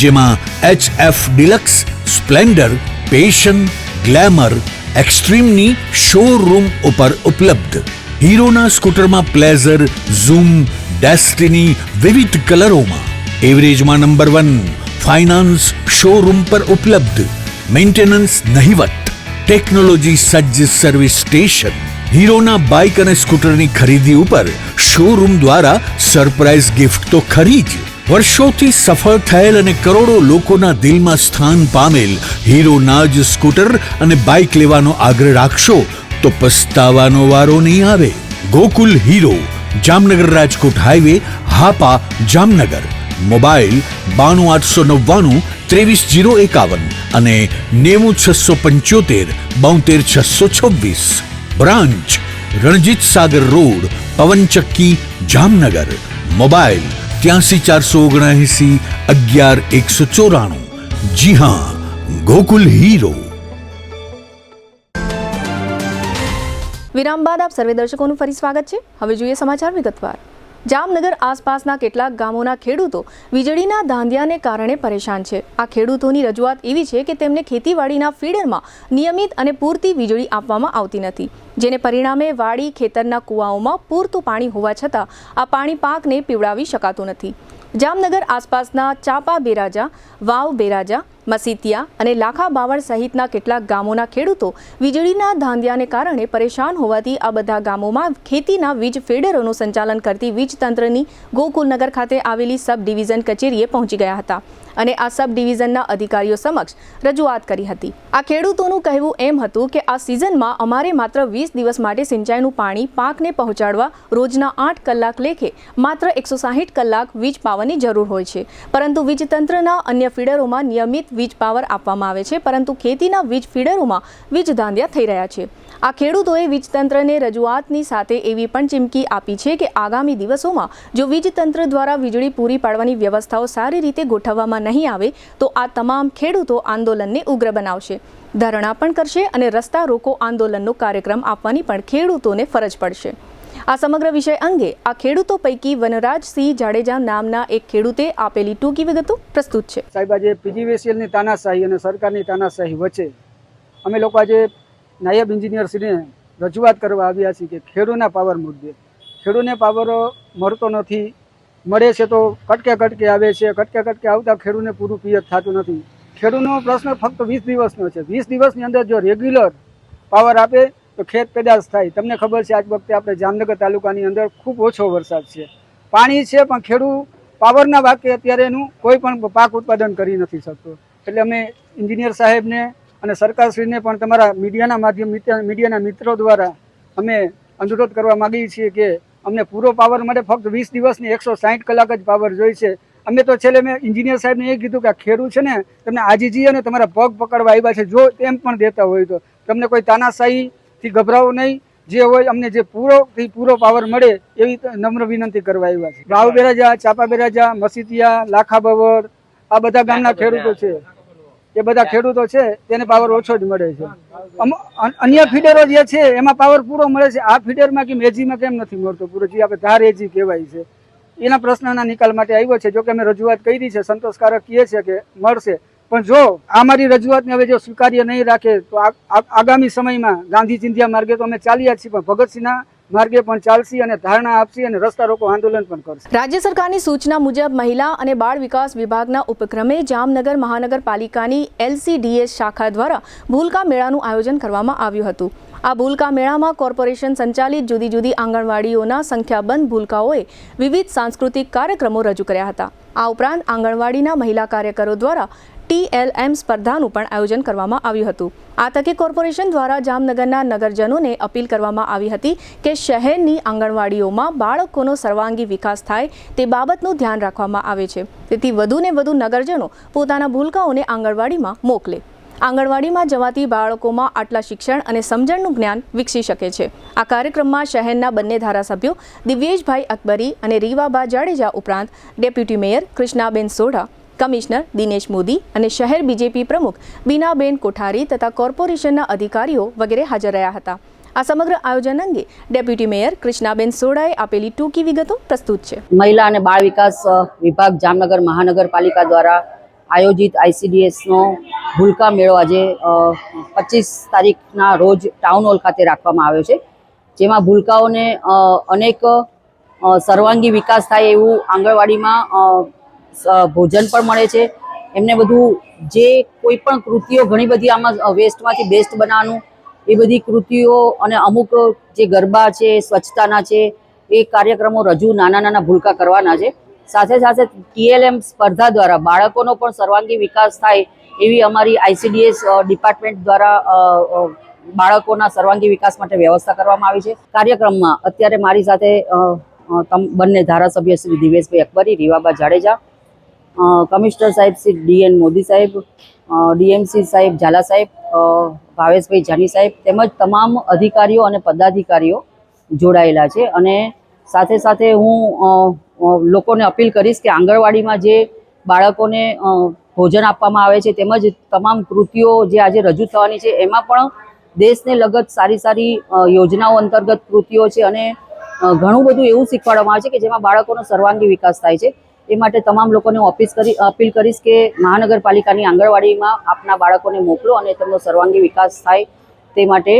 જેમાં HF Deluxe, Splendor, Passion, Glamour, એક્સ્ટ્રીમની શોરૂમ ઉપર ઉપલબ્ધ. હીરોના સ્કૂટરમાં પ્લેઝર, ઝૂમ, ડેસ્ટિની વિવિધ કલરોમાં. એવરેજમાં નંબર 1. ફાઇનાન્સ શોરૂમ પર ઉપલબ્ધ. મેન્ટેનન્સ નહિવત. ટેકનોલોજી સજ્જ સર્વિસ સ્ટેશન. હીરોના બાઇક અને સ્કૂટરની ખરીદી ઉપર શોરૂમ દ્વારા સરપ્રાઇઝ ગિફ્ટ તો ખરી જ. વર્ષોથી સફળ થયેલ અને કરોડો લોકોના દિલમાં સ્થાન પામેલ હીરોના જ સ્કૂટર અને બાઇક લેવાનો આગ્રહ રાખશો તો પસ્તાવાનો વારો નહીં આવે. Gokul hero, Jamnagar Rajkot highway, Hapa, Jamnagar. Mobile 92 899 23 051 અને 90 675 72 626. Branch Ranjit Sagar road, પવનચક્કી, Jamnagar. Mobile 83 479 11 194. જી હા, ગોકુલ હીરો. વિરામ બાદ આપ સર્વે દર્શકોનું ફરી સ્વાગત છે. હવે જોઈએ સમાચાર વિગતવાર. જામનગર આસપાસના કેટલાક ગામોના ખેડૂતો વીજળીના ધાંધિયાને કારણે પરેશાન છે. આ ખેડૂતોની રજૂઆત એવી છે કે તેમને ખેતીવાડીના ફીડરમાં નિયમિત અને પૂરતી વીજળી આપવામાં આવતી નથી, જેને પરિણામે વાડી ખેતરના કૂવાઓમાં પૂરતું પાણી હોવા છતાં આ પાણી પાકને પીવડાવી શકાતું નથી. જામનગર આસપાસના ચાપા બેરાજા, વાવ બેરાજા, મસીતિયા અને લાખા બાવળ સહિતના કેટલાક ગામોના ખેડૂતો વીજળીના ધાંધિયાને કારણે પરેશાન હોવાથી આ બધા ગામોમાં ખેતીના વીજ ફીડરોનું સંચાલન કરતી વીજતંત્રની ગોકુલનગર ખાતે આવેલી સબ ડિવિઝન કચેરીએ પહોંચી ગયા હતા અને આ સબ ડિવિઝનના અધિકારીઓ સમક્ષ રજૂઆત કરી હતી. આ ખેડૂતોનું કહેવું એમ હતું કે આ સિઝનમાં અમારે માત્ર 20 દિવસ માટે સિંચાઈનું પાણી પાકને પહોંચાડવા રોજના 8 કલાક લેખે માત્ર 160 કલાક વીજ પાવરની જરૂર હોય છે, પરંતુ વીજતંત્રના અન્ય ફીડરોમાં નિયમિત વીજ પાવર આપવામાં આવે છે, પરંતુ ખેતીના વીજ ફીડરોમાં વીજ ધાંધિયા થઈ રહ્યા છે. આ ખેડૂતોએ વીજતંત્રને રજૂઆતની સાથે એવી પણ ચીમકી આપી છે કે આગામી દિવસોમાં જો વીજતંત્ર દ્વારા વીજળી પૂરી પાડવાની વ્યવસ્થાઓ સારી રીતે ગોઠવવામાં નહીં આવે તો આ તમામ ખેડૂતો આંદોલનને ઉગ્ર બનાવશે, ધરણા પણ કરશે અને રસ્તા રોકો આંદોલનનો કાર્યક્રમ આપવાની પણ ખેડૂતોને ફરજ પડશે. આ સમગ્ર વિષય અંગે આ ખેડૂતો પૈકી વનરાજસિંહ જાડેજા નામના એક ખેડૂતે આપેલી ટૂંકી વિગતો પ્રસ્તુત છે. સાહેબ, આજે પીજીવીસીએલની તાનાશાહી અને સરકારની તાનાશાહી વચ્ચે અમે લોકો આજે નાયબ એન્જિનિયરશ્રીને રજૂઆત કરવા આવ્યા છીએ કે ખેડૂતના પાવર મુદ્દે ખેડૂતને પાવર મળતો નથી, મળે છે તો કટકે કટકે આવે છે, કટકે કટકે આવતા ખેડૂતને પૂરું પિયત થતું નથી. ખેડૂતનો પ્રશ્ન ફક્ત 20 દિવસનો છે. 20 દિવસની અંદર જો રેગ્યુલર પાવર આપે તો ખેત પેદાશ થાય. તમને ખબર છે આજ વખતે આપણે જામનગર તાલુકાની અંદર ખૂબ ઓછો વરસાદ છે, પાણી છે, પણ ખેડૂત પાવરના વાકે અત્યારે એનું કોઈ પણ પાક ઉત્પાદન કરી નથી શકતો. એટલે અમે એન્જિનિયર સાહેબને અને સરકારશ્રીને પણ તમારા મીડિયાના મિત્રો દ્વારા અમે અનુરોધ કરવા માગીએ છીએ કે અમને પૂરો પાવર મળે. ફક્ત 20 દિવસની 160 કલાક જ પાવર જોઈએ છે. અમે તો છેલ્લે મેં એન્જિનિયર સાહેબને એ કીધું કે આ ખેડૂત છે ને તમને આજીજી અને તમારા પગ પકડવા આવ્યા છે, જો એમ પણ દેતા હોય તો તમને કોઈ તાનાશાહીથી ગભરાવો નહીં, જે હોય અમને જે પૂરો પાવર મળે એવી નમ્ર વિનંતી કરવા આવ્યા છે. વાવ બેરાજા, ચાપા બેરાજા, મસીતિયા, લાખા બવડ આ બધા ગામના ખેડૂતો છે, એ બધા ખેડૂતો છે તેને પાવર ઓછો જ મળે છે. અન્ય ફીડરો જે છે એમાં પાવર પૂરો મળે છે, આ ફીડરમાં કે એજીમાં કેમ નથી મળતો પૂરો, જે આપણે ધાર એજી કહેવાય છે. એના પ્રશ્નના નિકાલ માટે આવ્યો છે. જો કે અમે રજૂઆત કરી છે, સંતોષકારક કહે છે કે મળશે, પણ જો આ મારી રજૂઆતને હવે જો સ્વીકાર્ય નહીં રાખે તો આગામી સમયમાં ગાંધી ચિંધ્યા માર્ગે તો અમે ચાલ્યા છીએ, પણ ભગતસિંહના માર્ગે પણ ચાલશે અને ધારણા આપશે અને રસ્તા રોકો આંદોલન પણ કરશે. રાજ્ય સરકારની સૂચના મુજબ મહિલા અને બાળ વિકાસ વિભાગના ઉપક્રમે જામનગર મહાનગરપાલિકાની LCDS શાખા દ્વારા ભૂલકા મેળાનું આયોજન કરવામાં આવ્યું હતું. આ ભૂલકા મેળામાં કોર્પોરેશન સંચાલિત જુદી જુદી આંગણવાડીઓના સંખ્યાબંધ ભૂલકાઓએ વિવિધ સાંસ્કૃતિક કાર્યક્રમો રજૂ કર્યા હતા. આ ઉપરાંત આંગણવાડીના મહિલા કાર્યકરો દ્વારા TLM સ્પર્ધાનું પણ આયોજન કરવામાં આવ્યું હતું. આ તકે કોર્પોરેશન દ્વારા જામનગરના નગરજનોને અપીલ કરવામાં આવી હતી કે શહેરની આંગણવાડીઓમાં બાળકોનો સર્વાંગી વિકાસ થાય તે બાબતનું ધ્યાન રાખવામાં આવે છે. તેથી વધુને વધુ નગરજનો પોતાના ભૂલકાઓને આંગણવાડીમાં મોકલે. આંગણવાડીમાં જવાથી બાળકોમાં આટલા શિક્ષણ અને સમજણનું જ્ઞાન વિકસી શકે છે. આ કાર્યક્રમમાં શહેરના બંને ધારાસભ્યો દિવ્યેશભાઈ અકબરી અને રીવાબા જાડેજા ઉપરાંત deputy mayor Krishnaben Sodha, commissioner Dinesh Modi અને શહેર BJP પ્રમુખ બીનાબેન કોઠારી તથા કોર્પોરેશનના અધિકારીઓ વગેરે હાજર રહ્યા હતા. આ સમગ્ર આયોજન અંગે ડેપ્યુટી મેયર કૃષ્ણાબેન સોઢાએ આપેલી ટૂંકી વિગતો પ્રસ્તુત છે. મહિલા અને બાળ વિકાસ વિભાગ જામનગર મહાનગરપાલિકા દ્વારા આયોજિત ICDSનો ભૂલકા મેળો આજે 25 તારીખના રોજ ટાઉન હોલ ખાતે રાખવામાં આવ્યો છે. જેમાં ભૂલકાઓને અનેક સર્વાંગી વિકાસ થાય એવું આંગણવાડીમાં ભોજન પણ મળે છે. એમને બધું જે કોઈ પણ કૃતિઓ ઘણી બધી આમાં વેસ્ટમાંથી બેસ્ટ બનાવવાનું એ બધી કૃતિઓ અને અમુક જે ગરબા છે, સ્વચ્છતાના છે, એ કાર્યક્રમો રજૂ નાના ભૂલકા કરવાના છે. સાથે સાથે TLM સ્પર્ધા દ્વારા બાળકોનો પણ સર્વાંગી વિકાસ થાય એવી અમારી ICDS ડિપાર્ટમેન્ટ દ્વારા બાળકોના સર્વાંગી વિકાસ માટે વ્યવસ્થા કરવામાં આવી છે. કાર્યક્રમમાં અત્યારે મારી સાથે બંને ધારાસભ્ય શ્રી દિવ્યેશભાઈ અકબરી, રીવાબા જાડેજા, કમિશનર સાહેબ શ્રી DN મોદી સાહેબ, DMC સાહેબ ઝાલા સાહેબ, ભાવેશભાઈ જાની સાહેબ તેમજ તમામ અધિકારીઓ અને પદાધિકારીઓ જોડાયેલા છે. અને સાથે સાથે હું લોકોને અપીલ કરીશ કે આંગણવાડીમાં જે બાળકોને ભોજન આપવામાં આવે છે તેમજ તમામ કૃતિઓ જે આજે રજૂ થવાની છે એમાં પણ દેશને લગત સારી યોજનાઓ અંતર્ગત કૃતિઓ છે અને ઘણું બધું એવું શીખવાડવામાં આવે છે કે જેમાં બાળકોનો સર્વાંગી વિકાસ થાય છે. એ માટે તમામ લોકોને હું અપીલ કરીશ કે મહાનગરપાલિકાની આંગણવાડીમાં આપના બાળકોને મોકલો અને તેમનો સર્વાંગી વિકાસ થાય તે માટે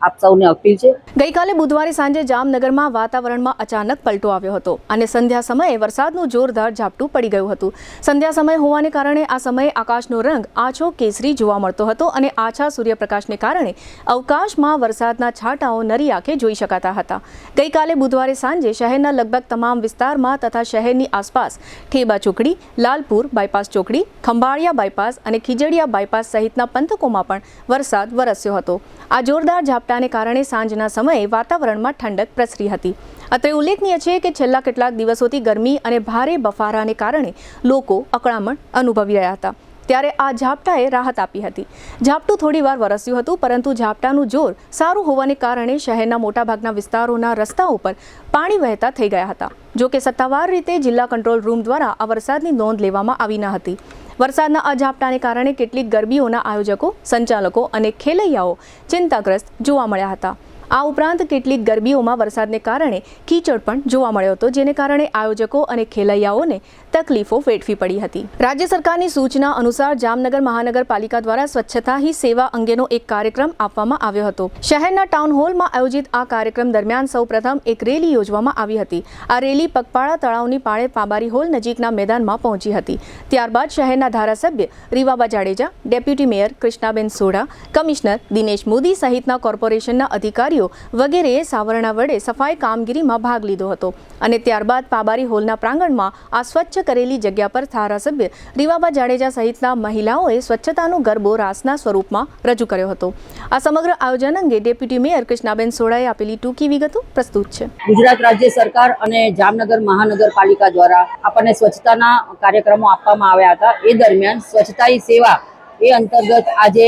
આપ સૌને અપીલ છે. ગઈકાલે બુધવારે સાંજે જામનગરમાં વાતાવરણમાં અચાનક પલટો આવ્યો હતો અને સંધ્યા સમયે વરસાદનું જોરદાર ઝાપટું પડી ગયું હતું. સંધ્યા સમય હોવાને કારણે આ સમયે આકાશનો રંગ આછો કેસરી જોવા મળતો હતો અને આછા સૂર્યપ્રકાશને કારણે અવકાશમાં વરસાદના છાંટાઓ નરી આંખે જોઈ શકાતા હતા. ગઈકાલે બુધવારે સાંજે શહેરના લગભગ તમામ વિસ્તારમાં તથા શહેરની આસપાસ ઠેબા ચોકડી, લાલપુર બાયપાસ ચોકડી, ખંભાળિયા બાયપાસ અને ખીજડીયા બાયપાસ સહિતના પંથકોમાં પણ વરસાદ વરસ્યો હતો. આ જોરદાર ઝાપટાને કારણે સાંજના સમયે વાતાવરણમાં ઠંડક પ્રસરી હતી. અત્રે ઉલ્લેખનીય છે કે છેલ્લા કેટલાક દિવસોથી ગરમી અને ભારે બફારાને કારણે લોકો અકળામણ અનુભવી રહ્યા હતા. ત્યારે આ ઝાપટાએ રાહત આપી હતી. ઝાપટું થોડીવાર વરસ્યું હતું, પરંતુ ઝાપટાનું જોર સારું હોવાને કારણે શહેરના મોટાભાગના વિસ્તારોના રસ્તાઓ પર પાણી વહેતા થઈ ગયા હતા. જો કે સત્તાવાર રીતે જિલ્લા કંટ્રોલ રૂમ દ્વારા આ વરસાદની નોંધ લેવામાં આવી ન હતી. વરસાદના આ ઝાપટાને કારણે કેટલીક ગરબીઓના આયોજકો, સંચાલકો અને ખેલૈયાઓ ચિંતાગ્રસ્ત જોવા મળ્યા હતા. આ ઉપરાંત કેટલીક ગરબીઓમાં વરસાદને કારણે કીચડ પણ જોવા મળ્યો હતો, જેને કારણે આયોજકો અને ખેલૈયાઓને તકલીફો વેઠવી પડી હતી. રાજ્ય સરકારની સૂચના અનુસાર જામનગર મહાનગરપાલિકા દ્વારા સ્વચ્છતા હી સેવા અંગેનો એક કાર્યક્રમ આપવામાં આવ્યો હતો. શહેરના ટાઉન હોલમાં આયોજિત આ કાર્યક્રમ દરમિયાન સૌપ્રથમ એક રેલી યોજવામાં આવી હતી. આ રેલી પગપાળા તળાવની પાળે પાબારી હોલ નજીકના મેદાનમાં પહોંચી હતી. ત્યારબાદ શહેરના ધારાસભ્ય Rivaba Jadeja, deputy mayor Krishnaben Sodha, commissioner Dinesh Modi સહિતના કોર્પોરેશનના અધિકારીઓ વગેરેએ સાવરણા વડે સફાઈ કામગીરીમાં ભાગ લીધો હતો અને ત્યારબાદ પાબારી હોલના પ્રાંગણમાં આ સ્વચ્છ કરેલી જગ્યા પર ધારાસભ્ય રીવાબા જાડેજા સહિતના મહિલાઓએ સ્વચ્છતાનો ગરબો રાસના સ્વરૂપમાં રજૂ કર્યો હતો. આ સમગ્ર આયોજન અંગે ડેપ્યુટી મેયર કૃષ્ણાબેન સોઢાએ આપેલી ટૂંકી વિગતો પ્રસ્તુત છે. ગુજરાત રાજ્ય સરકાર અને જામનગર મહાનગરપાલિકા દ્વારા આપણને સ્વચ્છતાના કાર્યક્રમો આપવામાં આવ્યા હતા. એ દરમિયાન સ્વચ્છતા હી સેવા એ અંતર્ગત આજે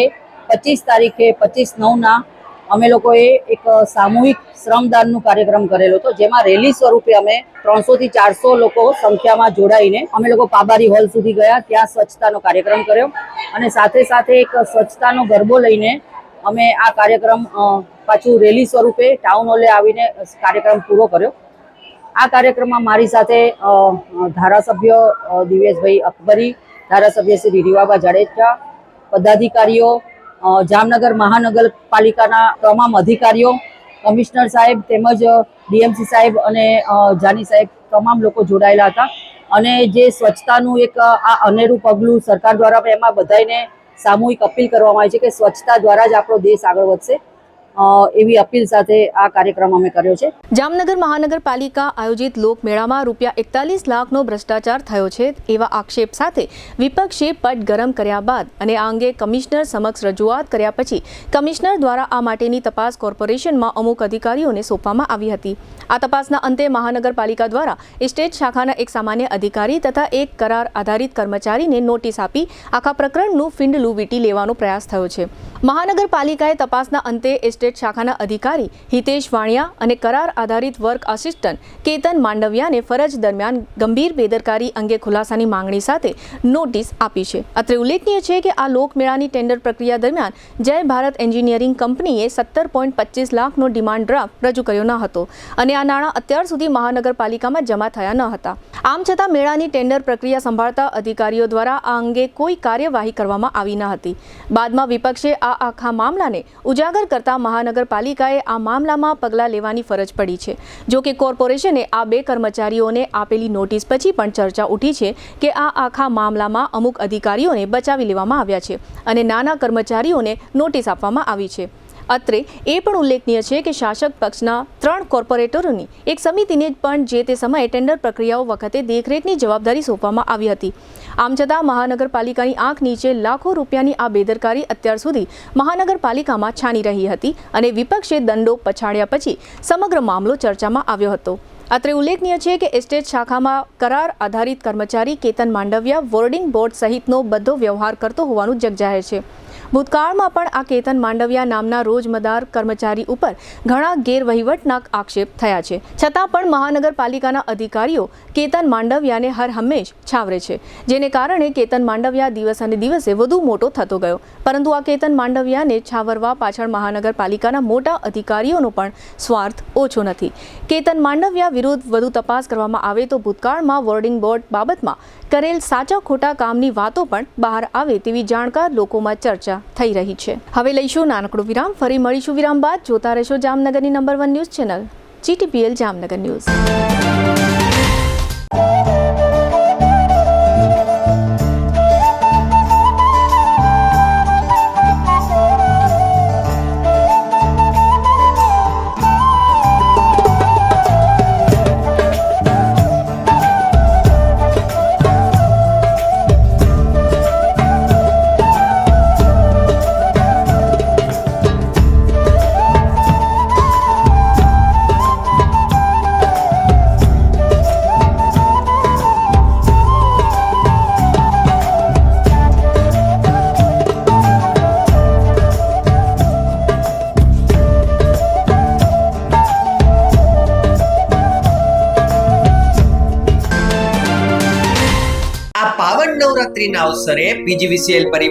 25 તારીખે 25/9 અમે લોકોએ એક સામૂહિક શ્રમદાનનું કાર્યક્રમ કરેલો હતો, જેમાં રેલી સ્વરૂપે અમે 300 થી 400 લોકો સંખ્યામાં જોડાઈને અમે લોકો પાબારી હોલ સુધી ગયા. ત્યાં સ્વચ્છતાનો કાર્યક્રમ કર્યો અને સાથે સાથે એક સ્વચ્છતાનો ગરબો લઈને અમે આ કાર્યક્રમ પાછું રેલી સ્વરૂપે ટાઉન હોલે આવીને કાર્યક્રમ પૂરો કર્યો. આ કાર્યક્રમમાં મારી સાથે ધારાસભ્ય દિવ્યેશભાઈ અકબરી, ધારાસભ્ય શ્રી રીવાબા જાડેજા, પદાધિકારીઓ, જામનગર મહાનગરપાલિકાના તમામ અધિકારીઓ કમિશનર સાહેબ તેમજ ડીએમસી સાહેબ અને જાની સાહેબ તમામ લોકો જોડાયેલા હતા અને જે સ્વચ્છતાનું એક આ અનેરું પગલું સરકાર દ્વારા એમાં બધાને સામૂહિક અપીલ કરવામાં આવી છે કે સ્વચ્છતા દ્વારા જ આપણો દેશ આગળ વધશે એવી અપીલ સાથે આ કાર્યક્રમ અમે કર્યો છે. જામનગર મહાનગરપાલિકા આયોજિત લોકમેળામાં ₹41 લાખનો ભ્રષ્ટાચાર થયો છે એવા આક્ષેપ સાથે વિપક્ષે પટ ગરમ કર્યા બાદ અને આ અંગે કમિશનર સમક્ષ રજૂઆત કર્યા પછી કમિશનર દ્વારા આ માટેની તપાસ કોર્પોરેશનમાં અમુક અધિકારીઓને સોંપવામાં આવી હતી. આ તપાસના અંતે મહાનગરપાલિકા દ્વારા એસ્ટેટ શાખાના એક સામાન્ય અધિકારી તથા એક કરાર આધારિત કર્મચારીને નોટિસ આપી આખા પ્રકરણનું ફીંડલું વીંટી લેવાનો પ્રયાસ થયો છે. મહાનગરપાલિકાએ તપાસના અંતે એસ્ટેટ શાખાના અધિકારી હિતેશ વાણિયા અને કરાર આધારિત વર્ક આસિસ્ટન્ટ કેતન માંડવિયાને ફરજ દરમિયાન ગંભીર બેદરકારી અંગે ખુલાસાની માંગણી સાથે નોટિસ આપી છે. અત્રે ઉલ્લેખનીય છે કે આ લોકમેળાની ટેન્ડર પ્રક્રિયા દરમિયાન જય ભારત એન્જિનિયરિંગ કંપનીએ 17.25 લાખનો ડિમાન્ડ ડ્રાફ્ટ રજૂ કર્યો ન હતો અને આ નાણાં અત્યાર સુધી મહાનગરપાલિકામાં જમા થયા ન હતા. આમ છતાં મેળાની ટેન્ડર પ્રક્રિયા સંભાળતા અધિકારીઓ દ્વારા આ અંગે કોઈ કાર્યવાહી કરવામાં આવી ન હતી. બાદમાં વિપક્ષે આ આખા મામલાને ઉજાગર કરતા મહાનગરપાલિકાએ આ મામલામાં પગલાં લેવાની ફરજ પડી છે. જો કે કોર્પોરેશને આ બે કર્મચારીઓને આપેલી નોટિસ પછી પણ ચર્ચા ઉઠી છે કે આ આખા મામલામાં અમુક અધિકારીઓને બચાવી લેવામાં આવ્યા છે અને નાના કર્મચારીઓને નોટિસ આપવામાં આવી છે. અત્રે એ પણ ઉલ્લેખનીય છે કે શાસક પક્ષના 3 કોર્પોરેટરોની એક સમિતિને પણ જે તે સમયે ટેન્ડર પ્રક્રિયાઓ વખતે દેખરેખની જવાબદારી સોંપવામાં આવી હતી. આમ છતાં મહાનગરપાલિકાની આંખ નીચે લાખો રૂપિયાની આ બેદરકારી અત્યાર સુધી મહાનગરપાલિકામાં છાની રહી હતી અને વિપક્ષે દંડો પછાડ્યા પછી સમગ્ર મામલો ચર્ચામાં આવ્યો હતો. અત્રે ઉલ્લેખનીય છે કે એસ્ટેટ શાખામાં કરાર આધારિત કર્મચારી કેતન માંડવિયા વોર્ડિંગ બોર્ડ સહિતનો બધો વ્યવહાર કરતો હોવાનું જગજાહેર છે. ભૂતકાળમાં પણ આ કેતન માંડવિયા નામના રોજમદાર કર્મચારી ઉપર ઘણા ગેરવહીવટના આક્ષેપ થયા છે. છતાં પણ મહાનગરપાલિકાના અધિકારીઓ કેતન માંડવિયાને હર હંમેશ છાવરે છે, જેને કારણે કેતન માંડવિયા દિવસ અને દિવસે વધુ મોટો થતો ગયો. પરંતુ આ કેતન માંડવિયાને છાવરવા પાછળ મહાનગરપાલિકાના મોટા અધિકારીઓનો પણ સ્વાર્થ ઓછો નથી. કેતન માંડવિયા વિરુદ્ધ વધુ તપાસ કરવામાં આવે તો ભૂતકાળમાં વોર્ડિંગ બોર્ડ બાબતમાં કરેલ સાચા ખોટા કામની વાતો પણ બહાર આવે તેવી જાણકાર લોકોમાં ચર્ચા થઈ રહી છે. હવે લઈશું નાનકડો વિરામ. ફરી મળીશું વિરામ બાદ. જોતા રહેશો જામનગરની number 1 news channel GTPL Jamnagar news. નવરાત્રીના અવસરે PGVCL પરિવાર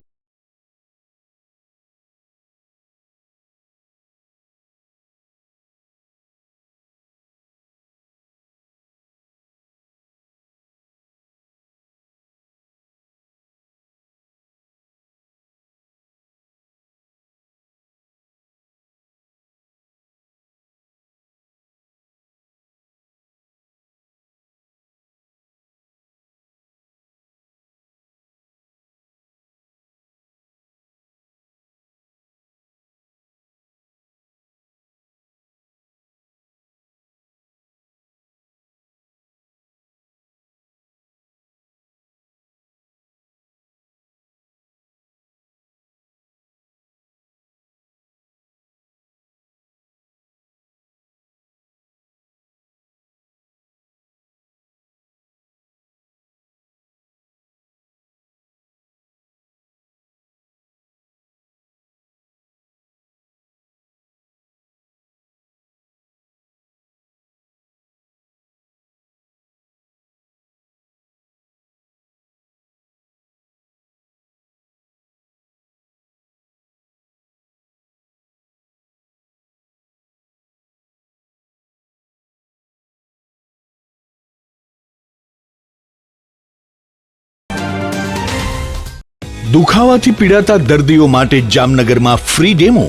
દુખાવાથી પીડાતા દર્દીઓ માટે જામનગરમાં ફ્રી ડેમો.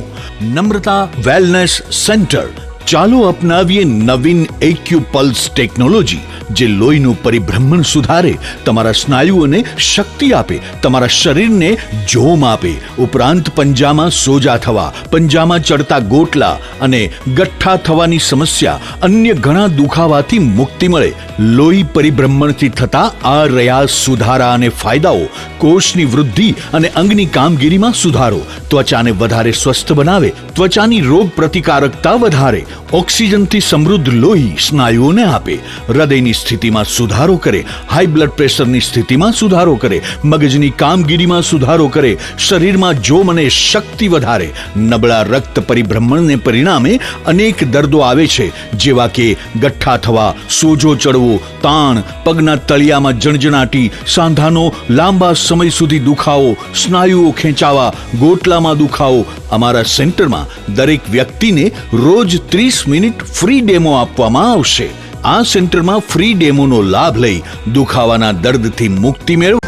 નમ્રતા વેલનેસ સેન્ટર, ચાલો અપનાવીએ નવીન એક્યુપલ્સ ટેકનોલોજી, જે લોહીનું પરિભ્રમણ સુધારે, તમારા સ્નાયુઓને શક્તિ આપે, તમારા શરીરને જોમ આપે, ઉપરાંત પંજામાં સોજા થવા, પંજામાં ચડતા ગોટલા અને ગઠ્ઠા થવાની સમસ્યા, અન્ય ઘણા દુખાવાથી મુક્તિ મળે. લોહી પરિભ્રમણથી થતા આ રહ્યા સુધારા અને ફાયદાઓ. કોષની વૃદ્ધિ અને અંગની કામગીરીમાં સુધારો, ત્વચાને વધારે સ્વસ્થ બનાવે, ત્વચાની રોગ પ્રતિકારકતા વધારે, ઓક્સિજનથી સમૃદ્ધ લોહી સ્નાયુઓને આપે, હૃદયની સ્થિતિમાં સુધારો કરે, હાઈ બ્લડ પ્રેશરની સ્થિતિમાં સુધારો કરે, મગજની કામગીરીમાં સુધારો કરે, શરીરમાં જોમ અને શક્તિ વધારે. નબળા રક્ત પરિભ્રમણને પરિણામે અનેક દર્દો આવે છે, જેવા કે ગઠ્ઠા થવા, સોજો ચડવો, તાણ, પગના તળિયામાં જણજણાટી, સાંધાનો લાંબા સમય સુધી દુખાવો, સ્નાયુઓ ખેંચાવા, ગોટલામાં દુખાવો. અમારા સેન્ટરમાં દરેક વ્યક્તિને રોજ 30 મિનિટ ફ્રી ડેમો આપવામાં આવશે. આ સેન્ટરમાં ફ્રી ડેમોનો લાભ લઈ દુખાવાના દર્દથી મુક્તિ મેળવો.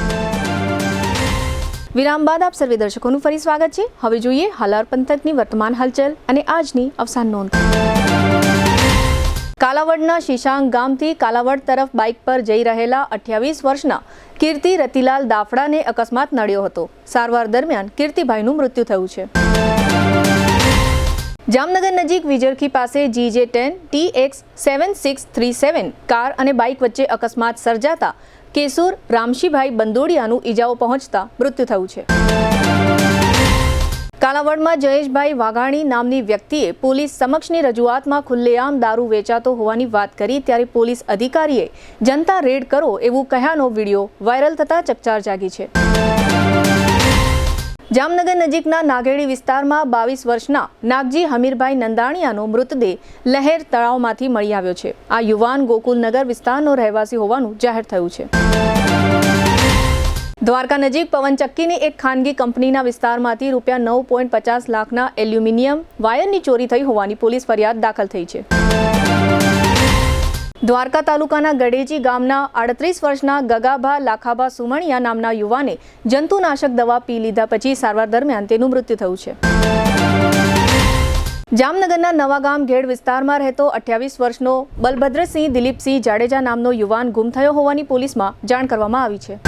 વિરામ બાદ આપ સર્વે દર્શકોનું ફરી સ્વાગત છે. હવે જોઈએ હાલાર પંથકની વર્તમાન હલચલ અને આજની અવસાન નોંધ. કાલાવડના શીશાંગ ગામથી કાલાવડ તરફ બાઇક પર જઈ રહેલા 28 વર્ષના કીર્તિ રતિલાલ દાફડાને અકસ્માત નડ્યો હતો. સારવાર દરમિયાન કીર્તિભાઈનું મૃત્યુ થયું છે. જામનગર નજીક વિજરખી પાસે GJ10 TX 7637 કાર અને બાઇક વચ્ચે અકસ્માત સર્જાતા કેસુર રામશીભાઈ બંદોડિયાનું ઈજાઓ પહોંચતા મૃત્યુ થયું છે. કાલાવડમાં જયેશભાઈ વાઘાણી નામની વ્યક્તિએ પોલીસ સમક્ષની રજૂઆતમાં ખુલ્લેઆમ દારૂ વેચાતો હોવાની વાત કરી, ત્યારે પોલીસ અધિકારીએ જનતા રેડ કરો એવું કહ્યાનો વિડીયો વાયરલ થતા ચકચાર જાગી છે. જામનગર નજીકના નાગેડી વિસ્તારમાં 22 વર્ષના નાગજી હમીરભાઈ નંદાણીયાનો મૃતદેહ લહેર તળાવમાંથી મળી આવ્યો છે. આ યુવાન ગોકુલનગર વિસ્તારનો રહેવાસી હોવાનું જાહેર થયું છે. દ્વારકા નજીક પવનચક્કીની એક ખાનગી કંપનીના વિસ્તારમાંથી ₹9.50 લાખના એલ્યુમિનિયમ વાયરની ચોરી થઈ હોવાની પોલીસ ફરિયાદ દાખલ થઈ છે. દ્વારકા તાલુકાના ગડેજી ગામના 38 વર્ષના ગગાભા લાખાભા સુમણિયા નામના યુવાને જંતુનાશક દવા પી લીધા પછી સારવાર દરમિયાન તેનું મૃત્યુ થયું છે. જામનગરના નવાગામ ઘેડ વિસ્તારમાં રહેતો 28 વર્ષનો બલભદ્રસિંહ દિલીપસિંહ જાડેજા નામનો યુવાન ગુમ થયો હોવાની પોલીસમાં જાણ કરવામાં આવી છે.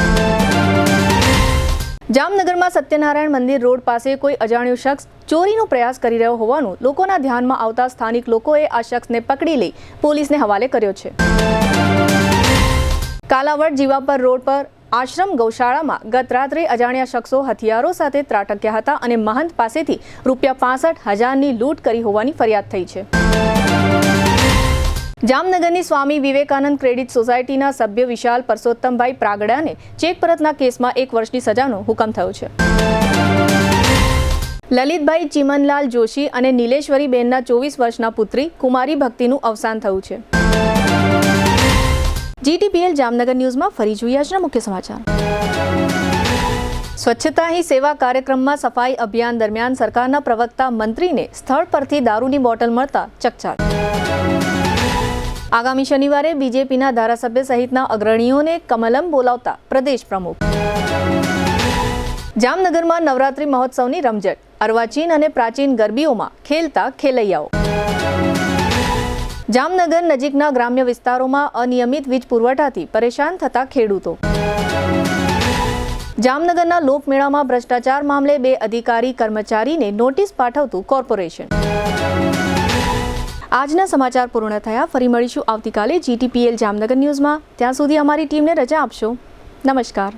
જામનગરમાં સત્યનારાયણ મંદિર રોડ પાસે કોઈ અજાણ્યો શખ્સ ચોરીનો પ્રયાસ કરી રહ્યો હોવાનું લોકોના ધ્યાનમાં આવતા સ્થાનિક લોકોએ આ શખ્સને પકડી લઈ પોલીસને હવાલે કર્યો છે. કાલાવડ જીવાપર રોડ પર આશ્રમ ગૌશાળામાં ગત રાત્રે અજાણ્યા શખ્સો હથિયારો સાથે ત્રાટક્યા હતા અને મહંત પાસેથી ₹65,000ની લૂંટ કરી હોવાની ફરિયાદ થઈ છે. જામનગરની સ્વામી વિવેકાનંદ ક્રેડિટ સોસાયટીના સભ્ય વિશાલ પરસોત્તમભાઈ પ્રાગડાને ચેક પરતના કેસમાં 1 વર્ષની સજાનો હુકમ થયો છે. લલિતભાઈ ચીમનલાલ જોશી અને નીલેશ્વરીબેનના 24 વર્ષના પુત્રી કુમારી ભક્તિનું અવસાન થયું છે. GTPL જામનગર ન્યૂઝમાં ફરી જોઈએ આજના મુખ્ય સમાચાર. સ્વચ્છતા હી સેવા કાર્યક્રમમાં સફાઈ અભિયાન દરમિયાન સરકારના પ્રવક્તા મંત્રીને સ્થળ પરથી દારૂની બોટલ મળતા ચકચાર. આગામી શનિવારે બીજેપીના ધારાસભ્ય સહિતના અગ્રણીઓને કમલમ બોલાવતા પ્રદેશ પ્રમુખ. જામનગરમાં નવરાત્રી મહોત્સવની રમઝટ, અર્વાચીન અને પ્રાચીન ગરબીઓમાં ખેલતા ખેલૈયાઓ. જામનગર નજીકના ગ્રામ્ય વિસ્તારોમાં અનિયમિત વીજ પુરવઠાથી પરેશાન થતા ખેડૂતો. જામનગરના લોકમેળામાં ભ્રષ્ટાચાર મામલે 2 અધિકારી કર્મચારીને નોટિસ પાઠવતું કોર્પોરેશન. આજના સમાચાર પૂર્ણ થયા. ફરી મળીશું આવતીકાલે GTPL જામનગર ન્યૂઝમાં. ત્યાં સુધી અમારી ટીમને રજા આપશો. નમસ્કાર.